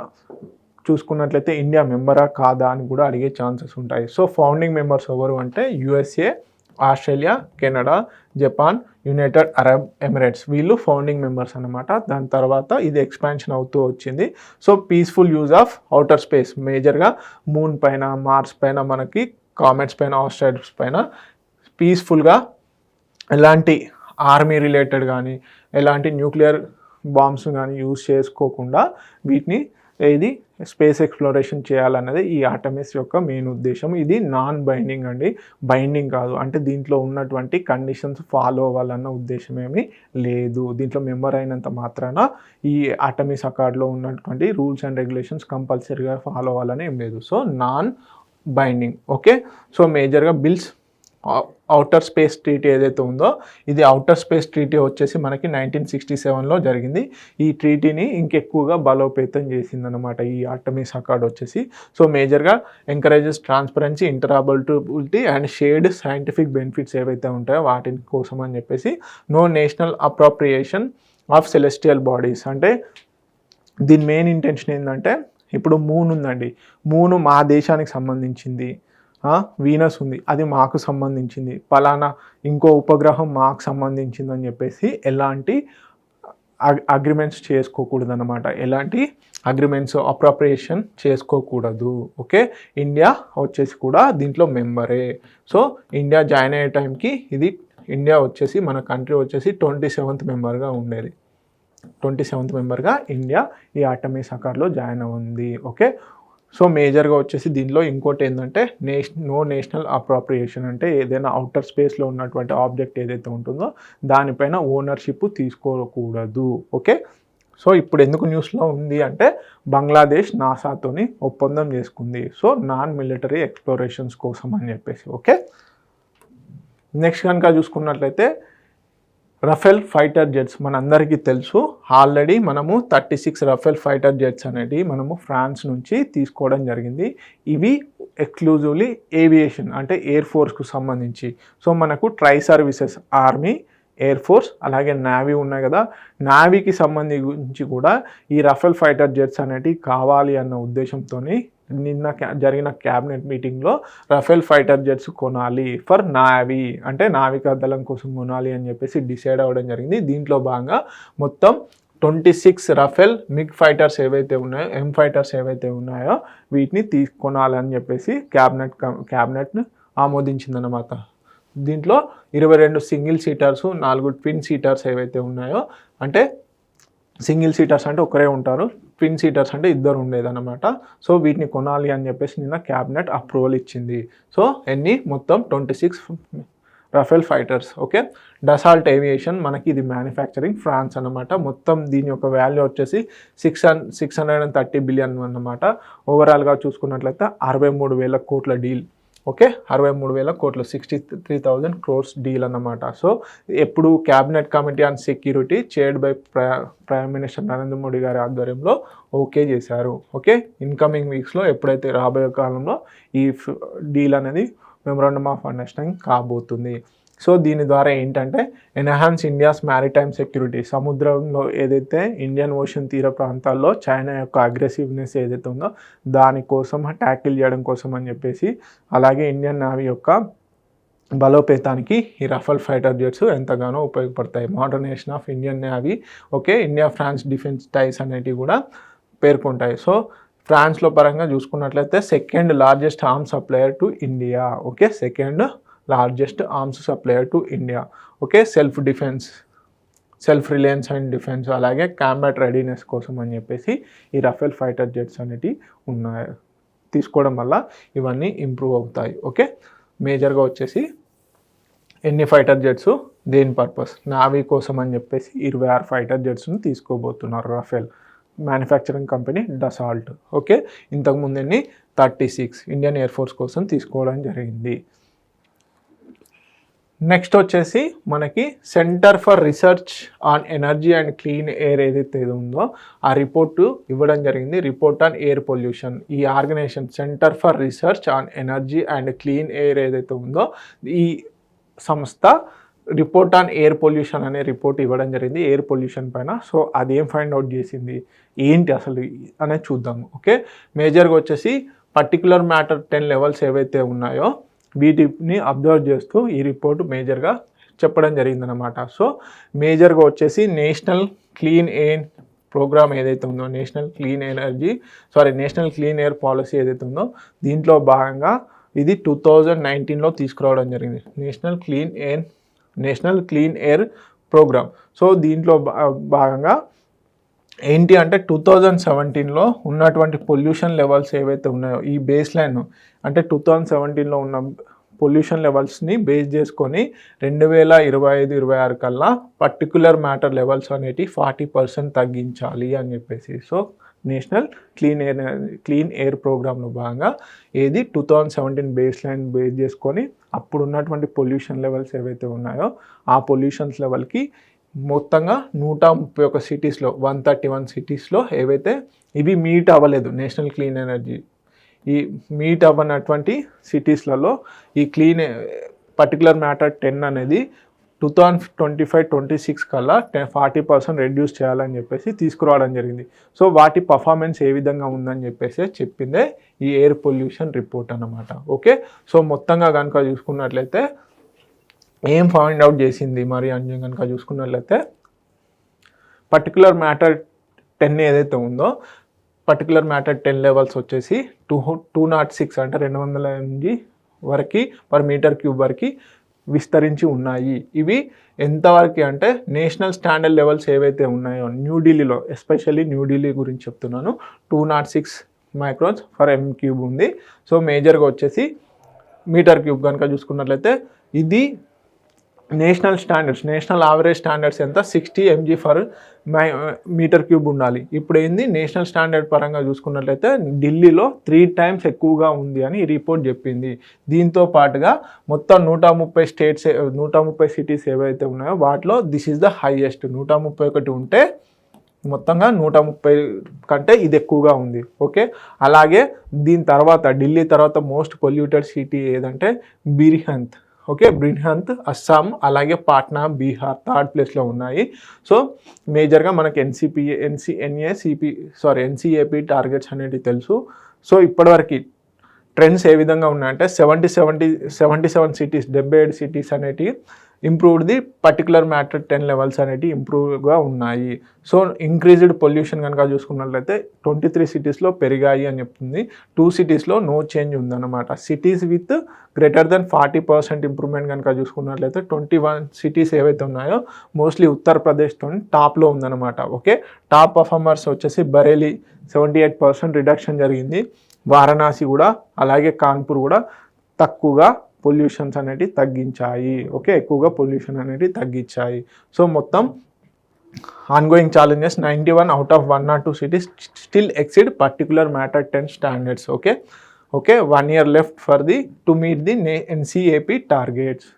చూసుకున్నట్లయితే ఇండియా మెంబరా కాదా అని కూడా అడిగే ఛాన్సెస్ ఉంటాయి. సో ఫౌండింగ్ మెంబర్స్ ఎవరు అంటే USA, Australia, Canada, Japan, United Arab Emirates. వీళ్ళు ఫౌండింగ్ మెంబర్స్ అనమాట. దాని తర్వాత ఇది ఎక్స్పాన్షన్ అవుతూ వచ్చింది. So peaceful use of outer space, మేజర్గా మూన్ పైన, మార్స్ పైన, మనకి కామెట్స్ పైన, ఆస్ట్రాయిడ్స్ పైన పీస్ఫుల్గా ఎలాంటి ఆర్మీ రిలేటెడ్ కానీ ఎలాంటి న్యూక్లియర్ బాంబ్స్ కానీ యూజ్ చేసుకోకుండా వీటిని స్పేస్ ఎక్స్ప్లోరేషన్ చేయాలన్నది ఈ ఆర్టమిస్ యొక్క మెయిన్ ఉద్దేశం. ఇది నాన్ బైండింగ్ అండి, బైండింగ్ కాదు. అంటే దీంట్లో ఉన్నటువంటి కండిషన్స్ ఫాలో అవ్వాలన్న ఉద్దేశం ఏమీ లేదు. దీంట్లో మెంబర్ అయినంత మాత్రాన ఈ ఆర్టమిస్ అకార్డ్లో ఉన్నటువంటి రూల్స్ అండ్ రెగ్యులేషన్స్ కంపల్సరీగా ఫాలో అవ్వాలని ఏం లేదు. So non binding. Okay, so మేజర్గా బిల్స్ అవుటర్ స్పేస్ ట్రీటీ ఏదైతే ఉందో, ఇది అవుటర్ స్పేస్ ట్రీటీ వచ్చేసి మనకి 1967లో జరిగింది. ఈ ట్రీటీని ఇంకెక్కువగా బలోపేతం చేసిందనమాట ఈ ఆర్టమిస్ అకార్డ్ వచ్చేసి. సో మేజర్గా encourages transparency, interoperability and shared scientific benefits ఏవైతే ఉంటాయో వాటి కోసం అని చెప్పేసి no national appropriation of celestial bodies. అంటే దీని మెయిన్ ఇంటెన్షన్ ఏంటంటే, ఇప్పుడు మూన్ ఉందండి, మూన్ మా దేశానికి సంబంధించింది, వీనస్ ఉంది అది మాకు సంబంధించింది, పలానా ఇంకో ఉపగ్రహం మాకు సంబంధించింది అని చెప్పేసి ఎలాంటి అగ్రిమెంట్స్ చేసుకోకూడదు అనమాట. ఎలాంటి అగ్రిమెంట్స్ అప్రోప్రియేషన్ చేసుకోకూడదు. ఓకే, ఇండియా వచ్చేసి కూడా దీంట్లో మెంబరే. సో ఇండియా జాయిన్ అయ్యే టైంకి ఇండియా వచ్చేసి మన కంట్రీ వచ్చేసి 27th మెంబర్గా ఉండేది. 27th మెంబర్గా ఇండియా ఈ ఆర్టమిస్ అకార్డ్లో జాయిన్ అవ్వండి. ఓకే, సో మేజర్గా వచ్చేసి దీనిలో ఇంకోటి ఏంటంటే నో నేషనల్ అప్రోప్రియేషన్. అంటే ఏదైనా అవుటర్ స్పేస్లో ఉన్నటువంటి ఆబ్జెక్ట్ ఏదైతే ఉంటుందో దానిపైన ఓనర్షిప్ తీసుకోకూడదు. ఓకే, సో ఇప్పుడు ఎందుకు న్యూస్లో ఉంది అంటే, బంగ్లాదేశ్ నాసాతోని ఒప్పందం చేసుకుంది. సో నాన్ మిలిటరీ ఎక్స్ప్లోరేషన్స్ కోసం అని చెప్పేసి. ఓకే, నెక్స్ట్ కనుక చూసుకున్నట్లయితే రఫేల్ ఫైటర్ జెట్స్ మనందరికీ తెలుసు. ఆల్రెడీ మనము 36 రఫేల్ ఫైటర్ జెట్స్ అనేవి మనము ఫ్రాన్స్ నుంచి తీసుకోవడం జరిగింది. ఇవి ఎక్స్క్లూజివ్లీ ఏవియేషన్ అంటే ఎయిర్ ఫోర్స్కు సంబంధించి. సో మనకు try services army, air force అలాగే నావీ ఉన్నాయి కదా, నావీకి సంబంధించి కూడా ఈ రఫేల్ ఫైటర్ జెట్స్ అనేటివి కావాలి అన్న ఉద్దేశంతో నిన్న జరిగిన క్యాబినెట్ మీటింగ్లో రఫేల్ ఫైటర్ జెట్స్ కొనాలి ఫర్ నావీ, అంటే నావికా దళం కోసం కొనాలి అని చెప్పేసి డిసైడ్ అవ్వడం జరిగింది. దీంట్లో భాగంగా మొత్తం 26 రఫేల్ మిగ్ ఫైటర్స్ ఏవైతే ఉన్నాయో, ఎం ఫైటర్స్ ఏవైతే ఉన్నాయో వీటిని కొనాలని చెప్పేసి క్యాబినెట్ను ఆమోదించిందన్నమాట. దీంట్లో 22 సింగిల్ సీటర్స్, 4 ట్విన్ సీటర్స్ ఏవైతే ఉన్నాయో, అంటే సింగిల్ సీటర్స్ అంటే ఒకరే ఉంటారు, ట్విన్ సీటర్స్ అంటే ఇద్దరు ఉండేదన్నమాట. సో వీటిని కొనాలి అని చెప్పేసి నిన్న క్యాబినెట్ అప్రూవల్ ఇచ్చింది. సో మొత్తం 26 Rafale fighters. Okay, Dassault aviation మనకి ఇది మ్యానుఫ్యాక్చరింగ్ ఫ్రాన్స్ అనమాట. మొత్తం దీని యొక్క వాల్యూ వచ్చేసి 630 బిలియన్ అన్నమాట. ఓవరాల్గా చూసుకున్నట్లయితే 63,000 కోట్ల డీల్. ఓకే, 63,000 కోట్లు, 63,000 crores డీల్ అన్నమాట. సో ఎప్పుడు cabinet committee on security chaired by prime minister Narendra Modi గారి ఆధ్వర్యంలో ఓకే చేశారు. ఓకే, ఇన్కమింగ్ వీక్స్లో ఎప్పుడైతే రాబోయే కాలంలో ఈ డీల్ అనేది మెమరాండమ్ ఆఫ్ అండర్స్టాండింగ్ కాబోతుంది. సో దీని ద్వారా ఏంటంటే ఎన్హాన్స్ ఇండియాస్ మ్యారిటైమ్ సెక్యూరిటీ, సముద్రంలో ఏదైతే ఇండియన్ ఓషన్ తీర ప్రాంతాల్లో చైనా యొక్క అగ్రెసివ్నెస్ ఏదైతే ఉందో దానికోసం ట్యాకిల్ చేయడం కోసం అని చెప్పేసి, అలాగే ఇండియన్ నేవీ యొక్క బలోపేతానికి ఈ రఫేల్ ఫైటర్ జెట్స్ ఎంతగానో ఉపయోగపడతాయి. Modernisation of Indian navy. Okay, India France defence ties అనేటివి కూడా పేర్కొంటాయి. సో ఫ్రాన్స్లో పరంగా చూసుకున్నట్లయితే second largest arms supplier to India. Okay, second largest arms supplier to India. Okay, self defence, self reliance and defence, అలాగే కాంబాట్ రెడీనెస్ కోసం అని చెప్పేసి ఈ రఫేల్ ఫైటర్ జెట్స్ అనేటివి ఉన్నాయి. తీసుకోవడం వల్ల ఇవన్నీ ఇంప్రూవ్ అవుతాయి. ఓకే, మేజర్గా వచ్చేసి ఎన్ని ఫైటర్ జెట్స్ దేని పర్పస్, నావీ కోసం అని చెప్పేసి 26 ఫైటర్ జెట్స్ని తీసుకోబోతున్నారు Rafale manufacturing company Dassault. Okay, ఇంతకుముందు 36 ఇండియన్ ఎయిర్ ఫోర్స్ కోసం తీసుకోవడం జరిగింది. నెక్స్ట్ వచ్చేసి మనకి centre for research on energy and clean air ఏదైతే ఉందో ఆ రిపోర్టు ఇవ్వడం జరిగింది. Report on air pollution. ఈ organisation centre for research on energy and clean air ఏదైతే ఉందో ఈ సంస్థ రిపోర్ట్ ఆన్ ఎయిర్ పొల్యూషన్ అనే రిపోర్ట్ ఇవ్వడం జరిగింది ఎయిర్ పొల్యూషన్ పైన. సో అదేం ఫైండ్ అవుట్ చేసింది ఏంటి అసలు అనేది చూద్దాము. ఓకే, మేజర్గా వచ్చేసి పర్టికులర్ మ్యాటర్ 10 లెవెల్స్ ఏవైతే ఉన్నాయో వీటిని అబ్జర్వ్ చేస్తూ ఈ రిపోర్ట్ మేజర్గా చెప్పడం జరిగిందనమాట. సో మేజర్గా వచ్చేసి నేషనల్ క్లీన్ ఎయిర్ ప్రోగ్రామ్ ఏదైతే ఉందో, నేషనల్ క్లీన్ ఎయిర్ పాలసీ ఏదైతే ఉందో దీంట్లో భాగంగా ఇది 2019లో తీసుకురావడం జరిగింది. National clean air programme. So దీంట్లో భాగంగా ఏంటి అంటే 2017లో ఉన్నటువంటి పొల్యూషన్ లెవెల్స్ ఏవైతే ఉన్నాయో ఈ బేస్ లైన్ అంటే 2017లో ఉన్న పొల్యూషన్ లెవెల్స్ని బేస్ చేసుకొని 2025-26 కల్లా పర్టికులర్ మ్యాటర్ లెవెల్స్ అనేటివి 40% తగ్గించాలి అని చెప్పేసి. సో నేషనల్ క్లీన్ ఎయిర్ ప్రోగ్రామ్లో భాగంగా ఏది 2017 బేస్ లైన్ బేస్ చేసుకొని అప్పుడు ఉన్నటువంటి పొల్యూషన్ లెవెల్స్ ఏవైతే ఉన్నాయో ఆ పొల్యూషన్స్ లెవెల్కి మొత్తంగా 131 సిటీస్లో 131 సిటీస్లో ఏవైతే ఇవి మీట్ అవ్వలేదు నేషనల్ క్లీన్ ఎనర్జీ ఈ మీట్ అవ్వనటువంటి సిటీస్లలో ఈ పర్టికులర్ మ్యాటర్ 10 అనేది 2025-26 కల్లా 40% రెడ్యూస్ చేయాలని చెప్పేసి తీసుకురావడం జరిగింది. సో వాటి పర్ఫార్మెన్స్ ఏ విధంగా ఉందని చెప్పేసి చెప్పిందే ఈ ఎయిర్ పొల్యూషన్ రిపోర్ట్ అన్నమాట. ఓకే, సో మొత్తంగా కనుక చూసుకున్నట్లయితే ఏం ఫైండ్ అవుట్ చేసింది మరి అని కనుక చూసుకున్నట్లయితే పర్టికులర్ మ్యాటర్ 10 ఏదైతే ఉందో పర్టికులర్ మ్యాటర్ 10 లెవెల్స్ వచ్చేసి 206 అంటే 208 వరకు పర్ మీటర్ క్యూబ్ వరకు విస్తరించి ఉన్నాయి. ఇవి ఎంతవరకు అంటే నేషనల్ స్టాండర్డ్ లెవెల్స్ ఏవైతే ఉన్నాయో న్యూఢిల్లీలో, ఎస్పెషల్లీ న్యూఢిల్లీ గురించి చెప్తున్నాను, 206 మైక్రాన్స్ ఫర్ ఎం క్యూబ్ ఉంది. సో మేజర్గా వచ్చేసి మీటర్ క్యూబ్ కనుక చూసుకున్నట్లయితే ఇది నేషనల్ యావరేజ్ స్టాండర్డ్స్ ఎంత 60 mg ఫర్ మీటర్ క్యూబ్ ఉండాలి. ఇప్పుడు ఏంది నేషనల్ స్టాండర్డ్ పరంగా చూసుకున్నట్లయితే ఢిల్లీలో 3 times ఎక్కువగా ఉంది అని ఈ రిపోర్ట్ చెప్పింది. దీంతో పాటుగా మొత్తం 130 సిటీస్ ఏవైతే ఉన్నాయో వాటిలో దిస్ ఈజ్ ద హైయెస్ట్. 131 ఉంటే మొత్తంగా 130 కంటే ఇది ఎక్కువగా ఉంది. ఓకే, అలాగే దీని తర్వాత ఢిల్లీ తర్వాత మోస్ట్ పొల్యూటెడ్ సిటీ ఏదంటే బిర్హంత్. ఓకే, బ్రిన్హంత్ అస్సాం, అలాగే పాట్నా బీహార్ థర్డ్ ప్లేస్లో ఉన్నాయి. సో మేజర్గా మనకి ఎన్సీఏపీ టార్గెట్స్ అనేవి తెలుసు. సో ఇప్పటివరకు ట్రెండ్స్ ఏ విధంగా ఉన్నాయంటే 77 సిటీస్ 77 సిటీస్ అనేటివి improved the particular matter 10 levels అనేటివి ఇంప్రూవ్గా ఉన్నాయి. సో ఇంక్రీజ్డ్ పొల్యూషన్ కనుక చూసుకున్నట్లయితే 23 సిటీస్లో పెరిగాయి అని చెప్తుంది. 2 సిటీస్లో నో చేంజ్ ఉందన్నమాట. Cities with greater than 40% improvement కనుక చూసుకున్నట్లయితే 21 సిటీస్ ఏవైతే ఉన్నాయో మోస్ట్లీ ఉత్తరప్రదేశ్తో టాప్లో ఉందన్నమాట. ఓకే, టాప్ పర్ఫార్మర్స్ వచ్చేసి బరేలీ 78% రిడక్షన్ జరిగింది. వారణాసి కూడా అలాగే కాన్పూర్ కూడా తక్కువగా పొల్యూషన్స్ అనేవి తగ్గించాయి. ఓకే, ఎక్కువగా పొల్యూషన్ అనేవి తగ్గించాయి. సో మొత్తం ongoing challenges 91 out of 102 cities still exceed particular matter 10 standards. Okay 1 year left for to meet the NCAP targets.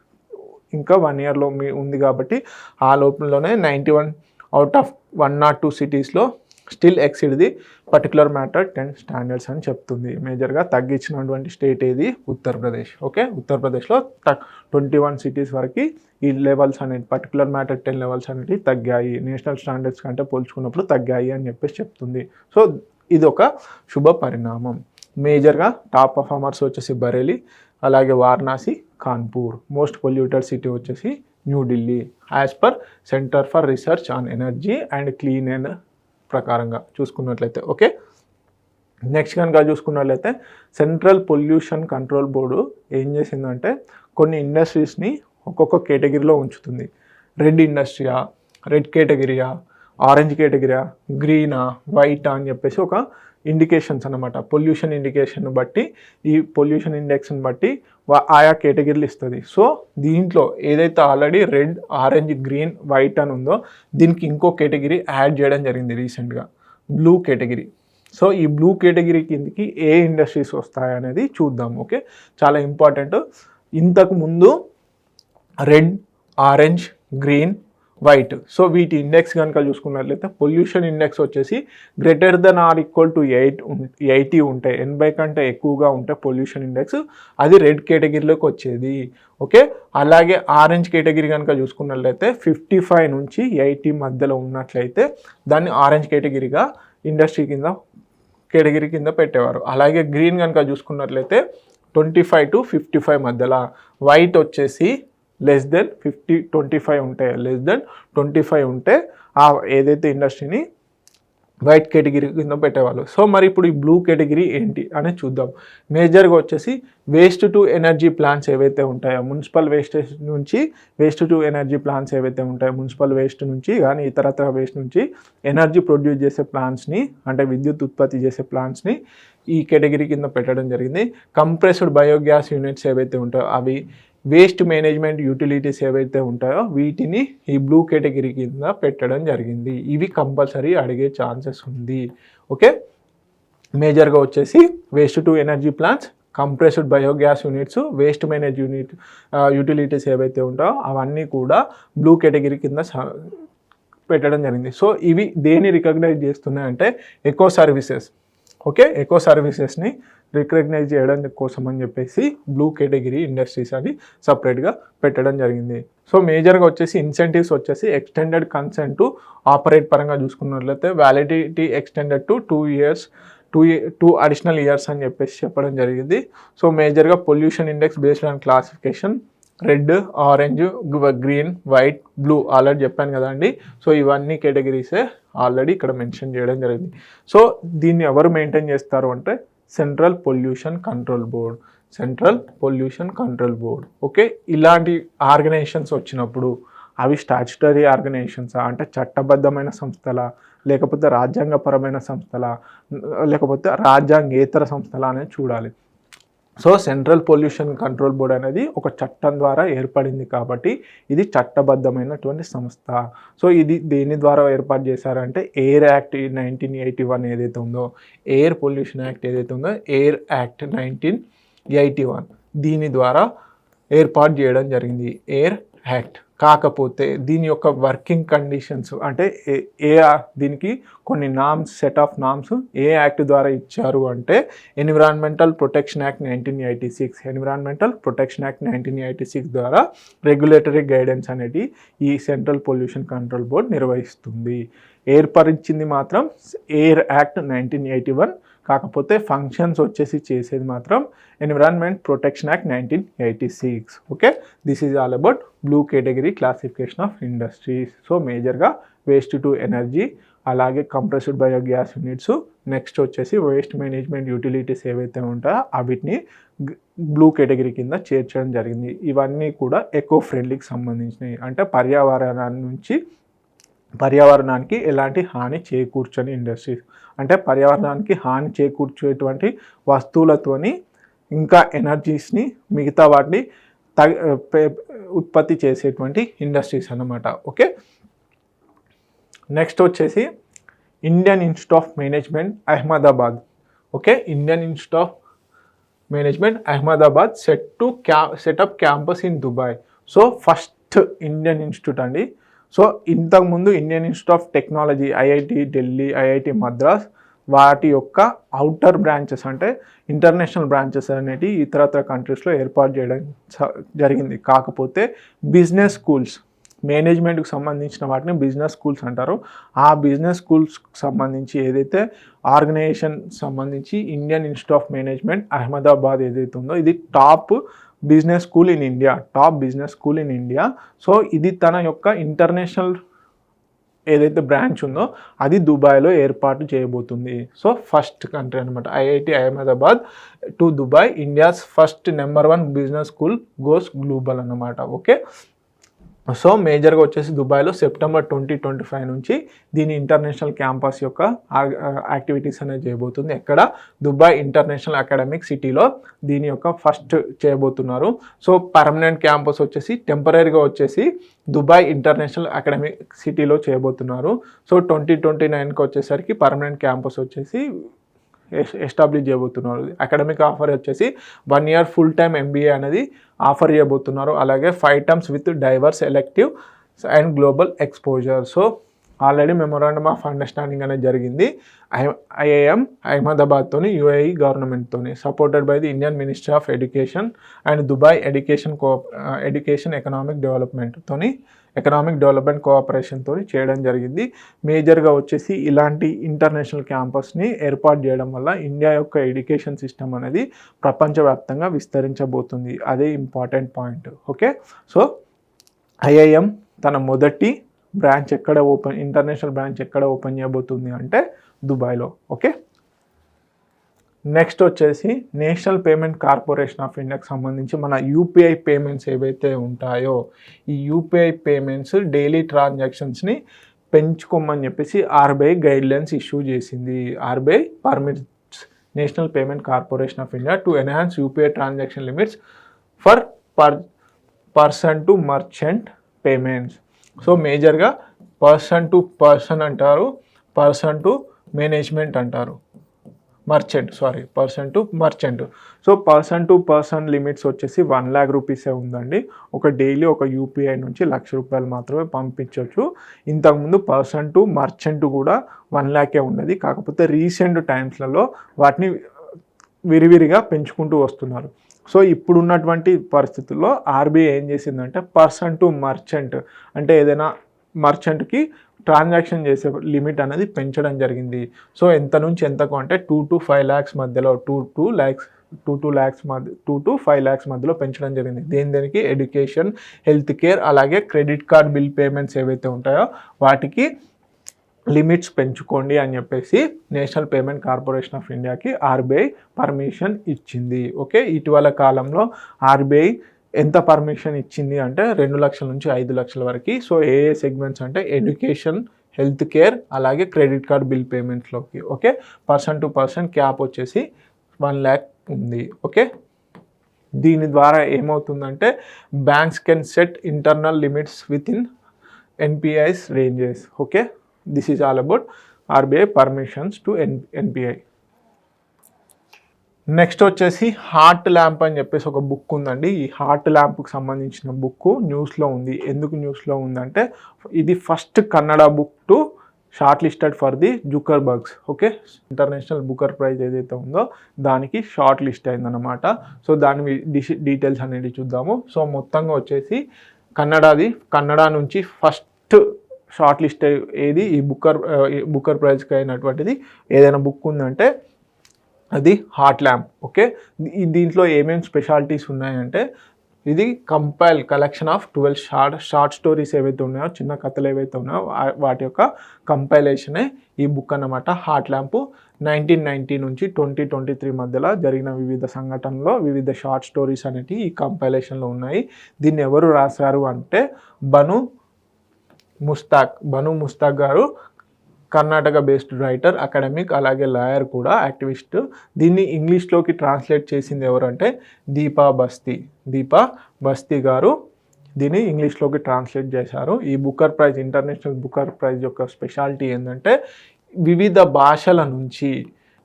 ఇంకా 1 yearలో ఉంది కాబట్టి ఆ లోపలనే 91 out of 102 సిటీస్లో still exceed the particular matter 10 standards అని చెప్తుంది. మేజర్గా తగ్గించినటువంటి స్టేట్ ఏది ఉత్తరప్రదేశ్. ఓకే, ఉత్తరప్రదేశ్లో 21 సిటీస్ వరకు ఈ లెవెల్స్ అనేది పర్టికులర్ మ్యాటర్ 10 లెవెల్స్ అనేవి తగ్గాయి. నేషనల్ స్టాండర్డ్స్ కంటే పోల్చుకున్నప్పుడు తగ్గాయి అని చెప్పేసి చెప్తుంది. సో ఇది ఒక శుభ పరిణామం. మేజర్గా టాప్ పర్ఫార్మర్స్ వచ్చేసి బరేలీ, అలాగే Varanasi, Kanpur. Most polluted city వచ్చేసి New Delhi as per centre for research on energy and clean air ప్రకారంగా చూసుకున్నట్లయితే. ఓకే, నెక్స్ట్ కనుక చూసుకున్నట్లయితే సెంట్రల్ పొల్యూషన్ కంట్రోల్ బోర్డు ఏం చేసిందంటే కొన్ని ఇండస్ట్రీస్ని ఒక్కొక్క కేటగిరీలో ఉంచుతుంది. రెడ్ ఇండస్ట్రీయా, రెడ్ కేటగిరీయా, ఆరెంజ్ కేటగిరీయా, గ్రీనా, వైటా అని చెప్పేసి ఒక ఇండికేషన్స్ అన్నమాట. పొల్యూషన్ ఇండికేషన్ బట్టి ఈ పొల్యూషన్ ఇండెక్స్ని బట్టి ఆయా కేటగిరీలు ఇస్తుంది. సో దీంట్లో ఏదైతే already red, orange, green, white అని ఉందో దీనికి ఇంకో కేటగిరీ యాడ్ చేయడం జరిగింది రీసెంట్గా, బ్లూ కేటగిరీ. సో ఈ బ్లూ కేటగిరీ కిందకి ఏ ఇండస్ట్రీస్ వస్తాయనేది చూద్దాం. ఓకే, చాలా ఇంపార్టెంట్. ఇంతకు ముందు red, orange, green, white. So వీటి ఇండెక్స్ కనుక చూసుకున్నట్లయితే పొల్యూషన్ ఇండెక్స్ వచ్చేసి greater than or equal to 80 ఉంటాయి. 80 కంటే ఎక్కువగా ఉంటే పొల్యూషన్ ఇండెక్స్ అది రెడ్ కేటగిరీలోకి వచ్చేది. ఓకే, అలాగే ఆరెంజ్ కేటగిరీ కనుక చూసుకున్నట్లయితే 55 నుంచి 80 మధ్యలో ఉన్నట్లయితే దాన్ని ఆరెంజ్ కేటగిరీగా ఇండస్ట్రీ కేటగిరీ కింద పెట్టేవారు. అలాగే గ్రీన్ కనుక చూసుకున్నట్లయితే 25 to 55 మధ్యలో. వైట్ వచ్చేసి లెస్ దెన్ 25 ఉంటే, లెస్ దెన్ 25 ఉంటే ఆ ఏదైతే ఇండస్ట్రీని వైట్ కేటగిరీ కింద పెట్టేవాళ్ళు. సో మరి ఇప్పుడు ఈ బ్లూ కేటగిరీ ఏంటి అనేది చూద్దాం. మేజర్గా వచ్చేసి వేస్ట్ టు ఎనర్జీ ప్లాంట్స్ ఏవైతే ఉంటాయో, మున్సిపల్ వేస్టేజ్ నుంచి వేస్ట్ టు ఎనర్జీ ప్లాంట్స్ ఏవైతే ఉంటాయో, మున్సిపల్ వేస్ట్ నుంచి కానీ ఇతరత్ర వేస్ట్ నుంచి ఎనర్జీ ప్రొడ్యూస్ చేసే ప్లాంట్స్ని, అంటే విద్యుత్ ఉత్పత్తి చేసే ప్లాంట్స్ని ఈ కేటగిరీ కింద పెట్టడం జరిగింది. కంప్రెస్డ్ బయోగ్యాస్ యూనిట్స్ ఏవైతే ఉంటాయో అవి, వేస్ట్ మేనేజ్మెంట్ యూటిలిటీస్ ఏవైతే ఉంటాయో వీటిని ఈ బ్లూ కేటగిరీ కింద పెట్టడం జరిగింది. ఇవి కంపల్సరీ అడిగే ఛాన్సెస్ ఉంది. ఓకే, మేజర్గా వచ్చేసి waste to energy plants, compressed biogas units, waste manage utilities ఏవైతే ఉంటాయో అవన్నీ కూడా బ్లూ కేటగిరీ కింద పెట్టడం జరిగింది. సో ఇవి దేన్ని రికగ్నైజ్ చేస్తున్నాయంటే ఎకో సర్వీసెస్. ఓకే, ఎకో సర్వీసెస్ని రికగ్నైజ్ చేయడం కోసం అని చెప్పేసి బ్లూ కేటగిరీ ఇండస్ట్రీస్ అని సపరేట్గా పెట్టడం జరిగింది. సో మేజర్గా వచ్చేసి ఇన్సెంటివ్స్ వచ్చేసి ఎక్స్టెండెడ్ కన్సెంట్ టు ఆపరేట్ పరంగా చూసుకున్నట్లయితే validity extended to 2 years, 2 additional years అని చెప్పేసి చెప్పడం జరిగింది. సో మేజర్గా pollution index based on classification, red, orange, green, white, blue already చెప్పాను కదండి. సో ఇవన్నీ కేటగిరీసే ఆల్రెడీ ఇక్కడ మెన్షన్ చేయడం జరిగింది. సో దీన్ని ఎవరు మెయింటైన్ చేస్తారు అంటే central pollution control board, central pollution control board. Okay, ఇలాంటి ఆర్గనైజేషన్స్ వచ్చినప్పుడు అవి స్టాచ్యుటరీ ఆర్గనైజేషన్స్ అంటే చట్టబద్ధమైన సంస్థల, లేకపోతే రాజ్యాంగపరమైన సంస్థల, లేకపోతే రాజ్యాంగేతర సంస్థల అనేది చూడాలి. So central pollution control board అనేది ఒక చట్టం ద్వారా ఏర్పడింది కాబట్టి ఇది చట్టబద్ధమైనటువంటి సంస్థ. సో ఇది దేని ద్వారా ఏర్పాటు చేశారంటే ఎయిర్ యాక్ట్ 1981 ఏదైతే ఉందో, ఎయిర్ పొల్యూషన్ యాక్ట్ ఏదైతే ఉందో, ఎయిర్ యాక్ట్ 1981 దీని ద్వారా ఏర్పాటు చేయడం జరిగింది, ఎయిర్ యాక్ట్. కాకపోతే దీని యొక్క వర్కింగ్ కండిషన్స్ అంటే దీనికి కొన్ని norms, set of norms A act ద్వారా ఇచ్చారు అంటే environmental protection act 1986, environmental protection act 1986 ద్వారా రెగ్యులేటరీ గైడెన్స్ అనేది ఈ సెంట్రల్ పొల్యూషన్ కంట్రోల్ బోర్డ్ నిర్వహిస్తుంది. ఏర్పరిచింది మాత్రం ఎయిర్ యాక్ట్ 1981, కాకపోతే ఫంక్షన్స్ వచ్చేసి చేసేది మాత్రం environment protection act 1986. Okay, this is all about blue category classification of industries. So మేజర్గా వేస్ట్ టు ఎనర్జీ, అలాగే కంప్రెస్డ్ బయోగ్యాస్ యూనిట్స్, నెక్స్ట్ వచ్చేసి వేస్ట్ మేనేజ్మెంట్ యూటిలిటీస్ ఏవైతే ఉంటాయో వీటిని బ్లూ కేటగిరీ కింద చేర్చడం జరిగింది. ఇవన్నీ కూడా ఎకో ఫ్రెండ్లీకి సంబంధించినవి, అంటే పర్యావరణానికి ఎలాంటి హాని చేకూర్చని ఇండస్ట్రీస్, అంటే పర్యావరణానికి హాని చేకూర్చేటువంటి వస్తువులతోని ఇంకా ఎనర్జీస్ని మిగతా వాటిని ఉత్పత్తి చేసేటువంటి ఇండస్ట్రీస్ అన్నమాట. ఓకే, నెక్స్ట్ వచ్చేసి Indian institute of management Ahmedabad. Okay, Indian institute of management Ahmedabad setup campus in Dubai. So first Indian institute అండి. సో ఇంతకుముందు Indian institute of technology, IIT Delhi, IIT Madras, వాటి యొక్క అవుటర్ బ్రాంచెస్ అంటే ఇంటర్నేషనల్ బ్రాంచెస్ అనేవి ఇతరత్ర కంట్రీస్లో ఏర్పాటు చేయడం జరిగింది. కాకపోతే బిజినెస్ స్కూల్స్, మేనేజ్మెంట్కి సంబంధించిన వాటిని బిజినెస్ స్కూల్స్ అంటారు. ఆ బిజినెస్ స్కూల్స్కి సంబంధించి ఏదైతే ఆర్గనైజేషన్ సంబంధించి Indian institute of management Ahmedabad ఏదైతే ఉందో ఇది top business school in India. So ఇది తన యొక్క ఇంటర్నేషనల్ ఏదైతే బ్రాంచ్ ఉందో అది దుబాయ్లో ఏర్పాటు చేయబోతుంది. సో ఫస్ట్ కంట్రీ అనమాట, IIT Ahmedabad to Dubai, India's first number 1 business school goes global అన్నమాట. ఓకే, సో మేజర్గా వచ్చేసి దుబాయ్లో సెప్టెంబర్ 2025 నుంచి దీని ఇంటర్నేషనల్ క్యాంపస్ యొక్క యాక్టివిటీస్ అనేది చేయబోతుంది. ఎక్కడ? దుబాయ్ ఇంటర్నేషనల్ అకాడమిక్ సిటీలో దీని యొక్క ఫస్ట్ చేయబోతున్నారు. సో పర్మనెంట్ క్యాంపస్ వచ్చేసి టెంపరీగా వచ్చేసి దుబాయ్ ఇంటర్నేషనల్ అకాడమిక్ సిటీలో చేయబోతున్నారు. సో 2029కి వచ్చేసరికి పర్మనెంట్ క్యాంపస్ వచ్చేసి ఎస్టాబ్లిష్ చేయబోతున్నారు. అకాడమిక్ ఆఫర్ వచ్చేసి 1 year ఫుల్ టైమ్ ఎంబీఏ అనేది ఆఫర్ చేయబోతున్నారు. అలాగే 5 terms with diverse elective and global exposure. So already memorandum of understanding అనేది జరిగింది ఐఐఎం అహ్మదాబాద్తోని, యూఏఈ గవర్నమెంట్తోని, supported by the Indian ministry of education and Dubai education economic development కోఆపరేషన్తో చేయడం జరిగింది. మేజర్గా వచ్చేసి ఇలాంటి ఇంటర్నేషనల్ క్యాంపస్ని ఏర్పాటు చేయడం వల్ల ఇండియా యొక్క ఎడ్యుకేషన్ సిస్టమ్ అనేది ప్రపంచవ్యాప్తంగా విస్తరించబోతుంది. అదే important point. Okay, so IIM తన మొదటి బ్రాంచ్ ఇంటర్నేషనల్ బ్రాంచ్ ఎక్కడ ఓపెన్ చేయబోతుంది అంటే దుబాయ్లో. ఓకే, నెక్స్ట్ వచ్చేసి నేషనల్ పేమెంట్ కార్పొరేషన్ ఆఫ్ ఇండియాకి సంబంధించి మన యూపీఐ పేమెంట్స్ ఏవైతే ఉంటాయో ఈ యూపీఐ పేమెంట్స్ డైలీ ట్రాన్సాక్షన్స్ని పెంచుకోమని చెప్పేసి ఆర్బీఐ గైడ్లైన్స్ ఇష్యూ చేసింది. RBI permits national payment corporation of India to enhance UPI transaction limits for person to merchant payments. So మేజర్గా పర్సన్ టు పర్సన్ అంటారు, పర్సన్ టు మేనేజ్మెంట్ అంటారు, person to merchant. So person to person limits వచ్చేసి 1 lakh రూపీసే ఉందండి. ఒక daily ఒక UPI నుంచి ₹1,00,000 మాత్రమే పంపించవచ్చు. ఇంతకుముందు పర్సన్ టు మర్చెంట్ కూడా 1 lakh ఉన్నది. కాకపోతే రీసెంట్ టైమ్స్లలో వాటిని విరివిరిగా పెంచుకుంటూ వస్తున్నారు. సో ఇప్పుడున్నటువంటి పరిస్థితుల్లో ఆర్బీఐ ఏం చేసిందంటే పర్సన్ టు మర్చెంట్ అంటే ఏదైనా మర్చెంట్కి ట్రాన్సాక్షన్ చేసే లిమిట్ అనేది పెంచడం జరిగింది. సో ఎంత నుంచి ఎంతకు అంటే 2 to 5 lakhs మధ్యలో 2 to 5 lakhs మధ్యలో పెంచడం జరిగింది. దేనికి ఎడ్యుకేషన్, హెల్త్ కేర్, అలాగే క్రెడిట్ కార్డ్ బిల్ పేమెంట్స్ ఏవైతే ఉంటాయో వాటికి లిమిట్స్ పెంచుకోండి అని చెప్పేసి నేషనల్ పేమెంట్ కార్పొరేషన్ ఆఫ్ ఇండియాకి ఆర్బీఐ పర్మిషన్ ఇచ్చింది. ఓకే, ఇటీవల కాలంలో ఆర్బీఐ ఎంత పర్మిషన్ ఇచ్చింది అంటే 2 లక్షల నుంచి 5 లక్షల వరకు. సో ఏ సెగ్మెంట్స్ అంటే ఎడ్యుకేషన్, హెల్త్ కేర్, అలాగే క్రెడిట్ కార్డ్ బిల్ పేమెంట్స్లోకి. Okay, person to person cap వచ్చేసి 1 lakh ఉంది. ఓకే, దీని ద్వారా ఏమవుతుందంటే banks can set internal limits within NPIs ranges. Okay, this is all about RBI permissions to NPI. Next వచ్చేసి heart lamp అని చెప్పేసి ఒక బుక్ ఉందండి. ఈ హార్ట్ ల్యాంప్కి సంబంధించిన బుక్ న్యూస్లో ఉంది. ఎందుకు న్యూస్లో ఉందంటే ఇది first Kannada book to short listed for the Zuckerbergs. Okay, international Booker prize ఏదైతే ఉందో దానికి షార్ట్ లిస్ట్ అయిందన్నమాట. సో దాని డీటెయిల్స్ అనేది చూద్దాము. సో మొత్తంగా వచ్చేసి కన్నడ నుంచి ఫస్ట్ షార్ట్ లిస్ట్ ఏది ఈ బుకర్ ప్రైజ్కి అయినటువంటిది ఏదైనా బుక్ ఉందంటే అది హార్ట్ ల్యాంప్. ఓకే, దీంట్లో ఏమేమి స్పెషాలిటీస్ ఉన్నాయంటే ఇది కలెక్షన్ ఆఫ్ 12 షార్ట్ స్టోరీస్ ఏవైతే ఉన్నాయో, చిన్న కథలు ఏవైతే ఉన్నాయో వాటి యొక్క కంపైలేషనే ఈ బుక్ అన్నమాట. హార్ట్ ల్యాంప్ 1990 నుంచి 2023 మధ్యలో జరిగిన వివిధ సంఘటనలో వివిధ షార్ట్ స్టోరీస్ అనేవి ఈ కంపైలేషన్లో ఉన్నాయి. దీన్ని ఎవరు రాశారు అంటే బను ముస్తాక్ గారు, కర్ణాటక బేస్డ్ రైటర్, అకాడమిక్, అలాగే లాయర్ కూడా, యాక్టివిస్ట్. దీన్ని ఇంగ్లీష్లోకి ట్రాన్స్లేట్ చేసింది ఎవరంటే దీపా బస్తీ గారు దీన్ని ఇంగ్లీష్లోకి ట్రాన్స్లేట్ చేశారు. ఈ Booker prize, international Booker prize యొక్క స్పెషాలిటీ ఏంటంటే వివిధ భాషల నుంచి,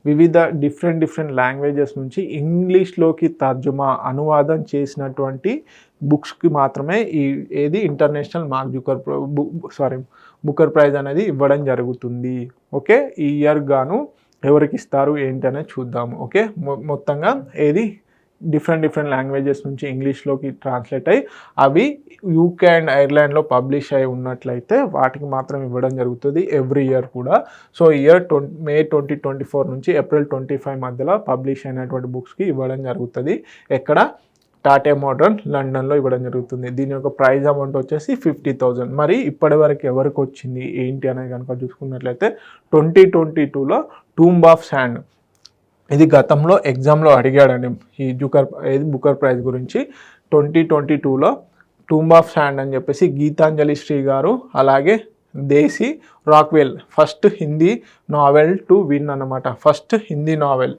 వివిధ డిఫరెంట్ లాంగ్వేజెస్ నుంచి ఇంగ్లీష్లోకి అనువాదం చేసినటువంటి బుక్స్కి మాత్రమే ఇంటర్నేషనల్ బుకర్ ప్రైజ్ అనేది ఇవ్వడం జరుగుతుంది. ఓకే, ఈ ఇయర్ గాను ఎవరికి ఇస్తారు ఏంటి అనేది చూద్దాము. ఓకే, మొత్తంగా డిఫరెంట్ లాంగ్వేజెస్ నుంచి ఇంగ్లీష్లోకి ట్రాన్స్లేట్ అయ్యి అవి యూకే అండ్ ఐర్లాండ్లో పబ్లిష్ అయి ఉన్నట్లయితే వాటికి మాత్రం ఇవ్వడం జరుగుతుంది ఎవ్రీ ఇయర్ కూడా. సో ఇయర్ మే 2024 నుంచి ఏప్రిల్ 25 మధ్యలో పబ్లిష్ అయినటువంటి బుక్స్కి ఇవ్వడం జరుగుతుంది. ఎక్కడ? టాటే మోడర్న్, లండన్లో ఇవ్వడం జరుగుతుంది. దీని యొక్క ప్రైజ్ అమౌంట్ వచ్చేసి 50,000. మరి ఇప్పటి వరకు ఎవరికి వచ్చింది ఏంటి అనేది కనుక చూసుకున్నట్లయితే 2022లో టూంబ్ ఆఫ్ శాండ్, ఇది గతంలో ఎగ్జామ్లో అడిగాడండి ఈ బుకర్ ప్రైజ్ గురించి. 2022లో టూంబ్ ఆఫ్ శాండ్ అని చెప్పేసి గీతాంజలి శ్రీ గారు, అలాగే Daisy Rockwell first Hindi novel to win అన్నమాట. First Hindi novel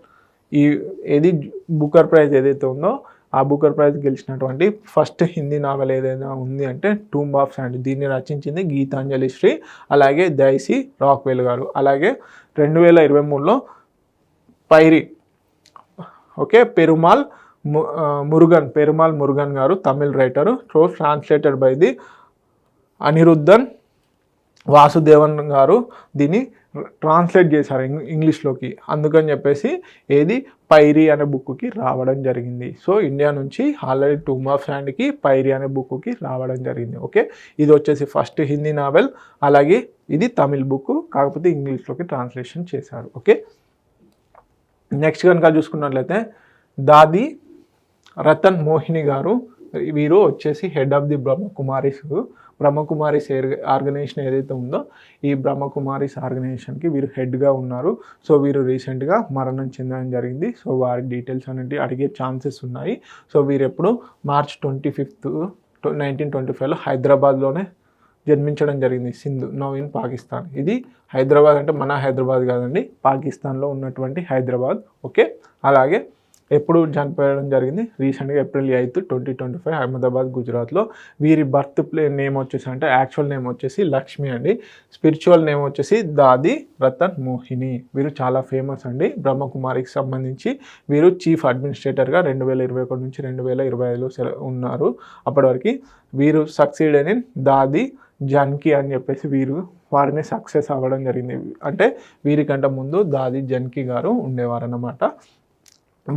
Booker prize ఏదైతే ఉందో ఆ బుకర్ ప్రైజ్ గెలిచినటువంటి ఫస్ట్ హిందీ నావెల్ ఏదైనా ఉంది అంటే టూంబ్ ఆఫ్ శాండ్. దీన్ని రచించింది గీతాంజలి శ్రీ, అలాగే దైసీ రాక్వెల్ గారు. అలాగే 2023లో పైరి, ఓకే, పెరుమాల్ మురుగన్ గారు, Tamil writer. So translated by the Aniruddhan Vasudevan గారు దీన్ని ట్రాన్స్లేట్ చేశారు ఇంగ్లీష్లోకి. అందుకని చెప్పేసి పైరి అనే బుక్కి రావడం జరిగింది. సో ఇండియా నుంచి ఆల్రెడీ టూంబ్ ఆఫ్ శాండ్కి పైరి అనే బుక్కి రావడం జరిగింది. ఓకే, ఇది వచ్చేసి ఫస్ట్ హిందీ నావెల్, అలాగే ఇది తమిళ్ బుక్, కాకపోతే ఇంగ్లీష్లోకి ట్రాన్స్లేషన్ చేశారు. ఓకే, నెక్స్ట్ కనుక చూసుకున్నట్లయితే దాది రతన్ మోహిని గారు వీరు వచ్చేసి head of the Brahmakumaris organisation ఏదైతే ఉందో ఈ బ్రహ్మకుమారిస్ ఆర్గనైజేషన్కి వీరు హెడ్గా ఉన్నారు. సో వీరు రీసెంట్గా మరణం చెందడం జరిగింది. సో వారి డీటెయిల్స్ అనేవి అడిగే ఛాన్సెస్ ఉన్నాయి. సో వీరు ఎప్పుడు March 25, 1925లో హైదరాబాద్లోనే జన్మించడం జరిగింది. Sindhu now in Pakistan. ఇది హైదరాబాద్ అంటే మన హైదరాబాద్ కాదండి, పాకిస్తాన్లో ఉన్నటువంటి హైదరాబాద్. ఓకే, అలాగే ఎప్పుడు చనిపోయడం జరిగింది రీసెంట్గా April 8, 2025 అహ్మదాబాద్, గుజరాత్లో. వీరి బర్త్ నేమ్ వచ్చేసి అంటే యాక్చువల్ నేమ్ వచ్చేసి లక్ష్మి అండి. స్పిరిచువల్ నేమ్ వచ్చేసి దాది రతన్ మోహిని. వీరు చాలా ఫేమస్ అండి. బ్రహ్మకుమారికి సంబంధించి వీరు చీఫ్ అడ్మినిస్ట్రేటర్గా 2021 నుంచి 2025లో ఉన్నారు. అప్పటి వరకు వీరు సక్సీడ్ అని దాది జన్కీ అని చెప్పేసి వారిని సక్సెస్ అవ్వడం జరిగింది. అంటే వీరికంటే ముందు దాది జన్కీ గారు ఉండేవారన్నమాట.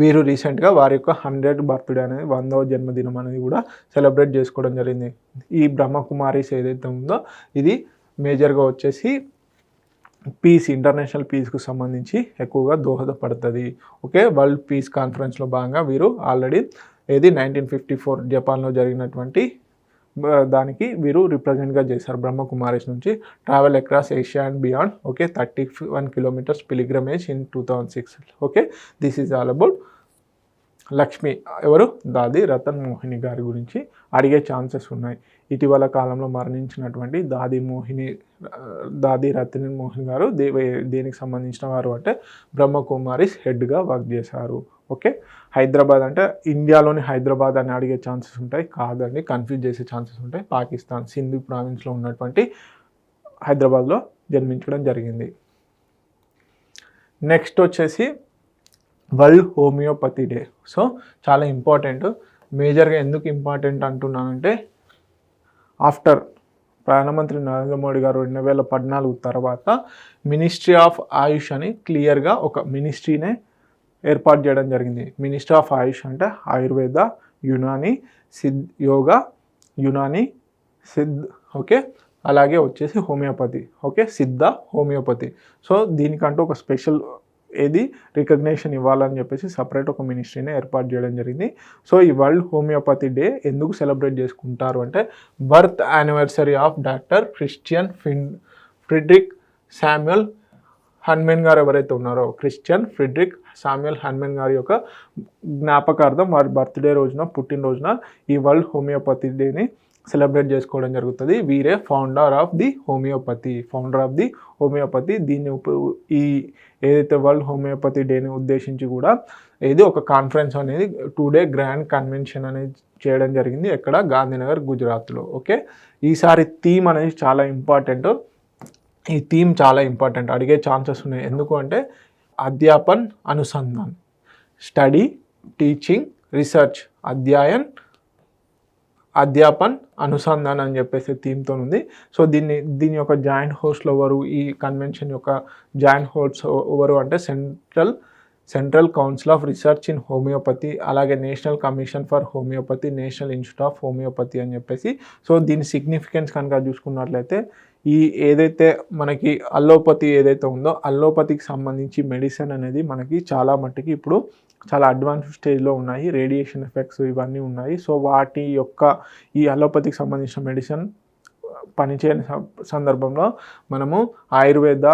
వీరు రీసెంట్గా వారి యొక్క 100th బర్త్డే అనేది 100వ జన్మదినం అనేది కూడా సెలబ్రేట్ చేసుకోవడం జరిగింది. ఈ బ్రహ్మకుమారిస్ ఏదైతే ఉందో ఇది మేజర్గా వచ్చేసి పీస్, ఇంటర్నేషనల్ పీస్కు సంబంధించి ఎక్కువగా దోహదపడుతుంది. ఓకే, వరల్డ్ పీస్ కాన్ఫరెన్స్లో భాగంగా వీరు ఆల్రెడీ 1954 జపాన్లో జరిగినటువంటి దానికి వీరు రిప్రజెంట్గా చేశారు. బ్రహ్మకుమారిస్ నుంచి travel across Asia and beyond. Okay, 31 kilometers pilgrimage in 2006. Okay, this is all about Lakshmi. ఎవరు? దాది రతన్ మోహిని గారి గురించి అడిగే ఛాన్సెస్ ఉన్నాయి. ఇటీవల కాలంలో మరణించినటువంటి దాది రతన్ మోహిని గారు దేనికి సంబంధించిన వారు అంటే బ్రహ్మకుమారిస్ హెడ్గా వర్క్ చేశారు. ఓకే, హైదరాబాద్ అంటే ఇండియాలోని హైదరాబాద్ అని అడిగే ఛాన్సెస్ ఉంటాయి. కాదండి, కన్ఫ్యూజ్ చేసే ఛాన్సెస్ ఉంటాయి. పాకిస్తాన్ సింధు ప్రావిన్స్లో ఉన్నటువంటి హైదరాబాద్లో జన్మించడం జరిగింది. నెక్స్ట్ వచ్చేసి వరల్డ్ హోమియోపతి డే. సో చాలా ఇంపార్టెంట్. మేజర్గా ఎందుకు ఇంపార్టెంట్ అంటున్నానంటే ఆఫ్టర్ ప్రధానమంత్రి నరేంద్ర మోడీ గారు 2014 తర్వాత మినిస్ట్రీ ఆఫ్ ఆయుష్ అని క్లియర్గా ఒక మినిస్ట్రీనే ఏర్పాటు చేయడం జరిగింది. మినిస్ట్రీ ఆఫ్ ఆయుష్ అంటే ఆయుర్వేద, యునాని, యోగా, యునాని, ఓకే, అలాగే వచ్చేసి హోమియోపతి. ఓకే, సిద్ధ, హోమియోపతి. సో దీనికంటూ ఒక స్పెషల్ రికగ్నేషన్ ఇవ్వాలని చెప్పేసి సపరేట్ ఒక మినిస్ట్రీని ఏర్పాటు చేయడం జరిగింది. సో ఈ వరల్డ్ హోమియోపతి డే ఎందుకు సెలబ్రేట్ చేసుకుంటారు అంటే birth anniversary of doctor Christian Friedrich Samuel Hahnemann గారు ఎవరైతే ఉన్నారో ఫ్రిడ్రిక్ శామ్యుయల్ హన్మెన్ గారి యొక్క జ్ఞాపకార్థం వారి బర్త్డే రోజున, పుట్టినరోజున ఈ వరల్డ్ హోమియోపతి డేని సెలబ్రేట్ చేసుకోవడం జరుగుతుంది. వీరే ఫౌండర్ ఆఫ్ ది హోమియోపతి. దీన్ని ఈ ఏదైతే వరల్డ్ హోమియోపతి డేని ఉద్దేశించి కూడా ఒక కాన్ఫరెన్స్ అనేది 2 day గ్రాండ్ కన్వెన్షన్ అనేది చేయడం జరిగింది. ఎక్కడ? గాంధీనగర్, గుజరాత్లో. ఓకే, ఈసారి థీమ్ అనేది చాలా ఇంపార్టెంట్. ఈ థీమ్ చాలా ఇంపార్టెంట్, అడిగే ఛాన్సెస్ ఉన్నాయి. ఎందుకు అంటే Adhyapan Anusandhan, study, teaching, research, Adhyapan Anusandhan అని చెప్పేసి థీమ్తో ఉంది. సో దీని యొక్క జాయింట్ హోస్ట్లు ఎవరు? ఈ కన్వెన్షన్ యొక్క జాయింట్ హోస్ట్ ఎవరు అంటే central council of research in homeopathy, అలాగే national commission for homeopathy, national institute of homeopathy అని చెప్పేసి. సో దీని సిగ్నిఫికెన్స్ కనుక చూసుకున్నట్లయితే ఈ ఏదైతే మనకి అల్లోపతి ఏదైతే ఉందో అల్లోపతికి సంబంధించి మెడిసిన్ అనేది మనకి చాలా మట్టుకి ఇప్పుడు చాలా అడ్వాన్స్ స్టేజ్లో ఉన్నాయి. రేడియేషన్ ఎఫెక్ట్స్ ఇవన్నీ ఉన్నాయి. సో వాటి యొక్క ఈ అల్లోపతికి సంబంధించిన మెడిసిన్ పనిచేయని సందర్భంలో మనము ఆయుర్వేద,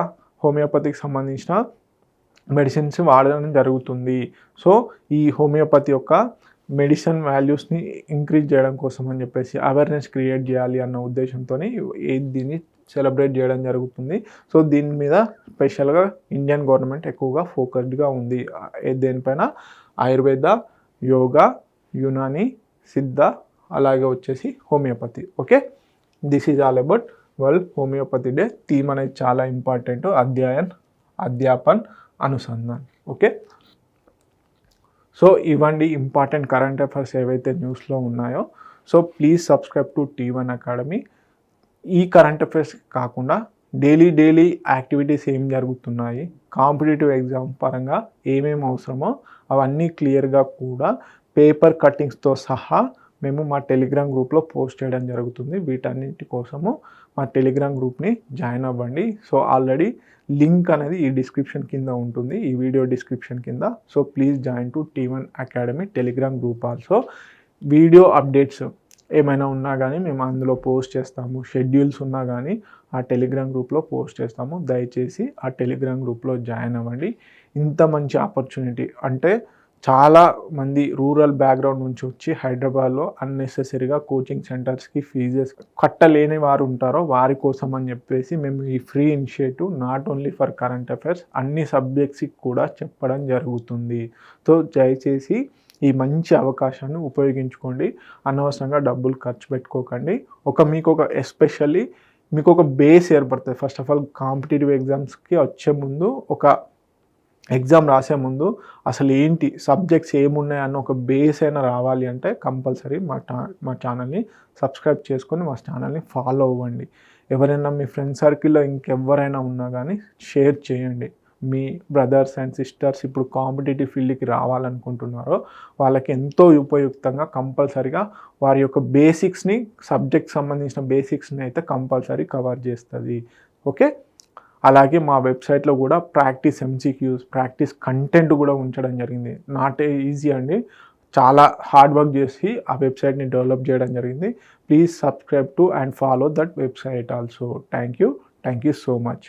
హోమియోపతికి సంబంధించిన మెడిసిన్స్ వాడడం జరుగుతుంది. సో ఈ హోమియోపతి యొక్క మెడిసిన్ వాల్యూస్ని ఇంక్రీజ్ చేయడం కోసం అని చెప్పేసి అవేర్నెస్ క్రియేట్ చేయాలి అన్న ఉద్దేశంతో దీన్ని సెలబ్రేట్ చేయడం జరుగుతుంది. సో దీని మీద స్పెషల్గా ఇండియన్ గవర్నమెంట్ ఎక్కువగా ఫోకస్డ్గా ఉంది. దేనిపైన? ఆయుర్వేద, యోగా, యునాని, సిద్ధ, అలాగే వచ్చేసి homeopathy. Okay, this is all about world homeopathy day. Theme అనేది చాలా ఇంపార్టెంట్, అధ్యాపన్ అనుసంధాన్. ఓకే, సో ఇవ్వండి ఇంపార్టెంట్ కరెంట్ అఫైర్స్ ఏవైతే న్యూస్లో ఉన్నాయో. So please subscribe to T1 academy. ఈ కరెంట్ అఫైర్స్ కాకుండా డైలీ యాక్టివిటీస్ ఏం జరుగుతున్నాయి, కాంపిటేటివ్ ఎగ్జామ్ పరంగా ఏమేమి అవసరమో అవన్నీ క్లియర్గా కూడా పేపర్ కట్టింగ్స్తో సహా మేము మా టెలిగ్రామ్ గ్రూప్లో పోస్ట్ చేయడం జరుగుతుంది. వీటన్నిటి కోసము మా టెలిగ్రామ్ గ్రూప్ని జాయిన్ అవ్వండి. సో ఆల్రెడీ లింక్ అనేది ఈ డిస్క్రిప్షన్ కింద ఉంటుంది, ఈ వీడియో డిస్క్రిప్షన్ కింద. So please join to T1 academy Telegram group also. Video updates ఏమైనా ఉన్నా కానీ మేము అందులో పోస్ట్ చేస్తాము. షెడ్యూల్స్ ఉన్నా కానీ ఆ టెలిగ్రామ్ గ్రూప్లో పోస్ట్ చేస్తాము. దయచేసి ఆ టెలిగ్రామ్ గ్రూప్లో జాయిన్ అవ్వండి. ఇంత మంచి ఆపర్చునిటీ అంటే చాలా మంది రూరల్ బ్యాక్గ్రౌండ్ నుంచి వచ్చి హైదరాబాద్లో అన్నెసెసరీగా కోచింగ్ సెంటర్స్కి ఫీజెస్ కట్టలేని వారు ఉంటారో వారి కోసం అని చెప్పేసి మేము ఈ free initiative not only for current affairs అన్ని సబ్జెక్ట్స్కి కూడా చెప్పడం జరుగుతుంది. సో దయచేసి ఈ మంచి అవకాశాన్ని ఉపయోగించుకోండి. అనవసరంగా డబ్బులు ఖర్చు పెట్టుకోకండి. మీకు ఒక ఎస్పెషల్లీ మీకు ఒక బేస్ ఏర్పడుతుంది. ఫస్ట్ ఆఫ్ ఆల్ కాంపిటేటివ్ ఎగ్జామ్స్కి వచ్చే ముందు ఒక ఎగ్జామ్ రాసే ముందు అసలు ఏంటి సబ్జెక్ట్స్ ఏమున్నాయి అన్న ఒక బేస్ అయినా రావాలి అంటే కంపల్సరీ మా ఛానల్ని సబ్స్క్రైబ్ చేసుకొని మా ఛానల్ని ఫాలో అవ్వండి. ఎవరైనా మీ ఫ్రెండ్ సర్కిల్లో ఇంకెవరైనా ఉన్నా కానీ షేర్ చేయండి. మీ బ్రదర్స్ అండ్ సిస్టర్స్ ఇప్పుడు కాంపిటేటివ్ ఫీల్డ్కి రావాలనుకుంటున్నారో వాళ్ళకి ఎంతో ఉపయుక్తంగా కంపల్సరీగా వారి యొక్క బేసిక్స్ని సబ్జెక్ట్ సంబంధించిన బేసిక్స్ని అయితే కంపల్సరీ కవర్ చేస్తుంది. ఓకే, అలాగే మా వెబ్సైట్లో కూడా ప్రాక్టీస్ ఎంసీక్యూస్ ప్రాక్టీస్ కంటెంట్ కూడా ఉంచడం జరిగింది. నాట్ ఈజీ అండి, చాలా హార్డ్ వర్క్ చేసి ఆ వెబ్సైట్ని డెవలప్ చేయడం జరిగింది. Please subscribe to and follow that website also. Thank you so much.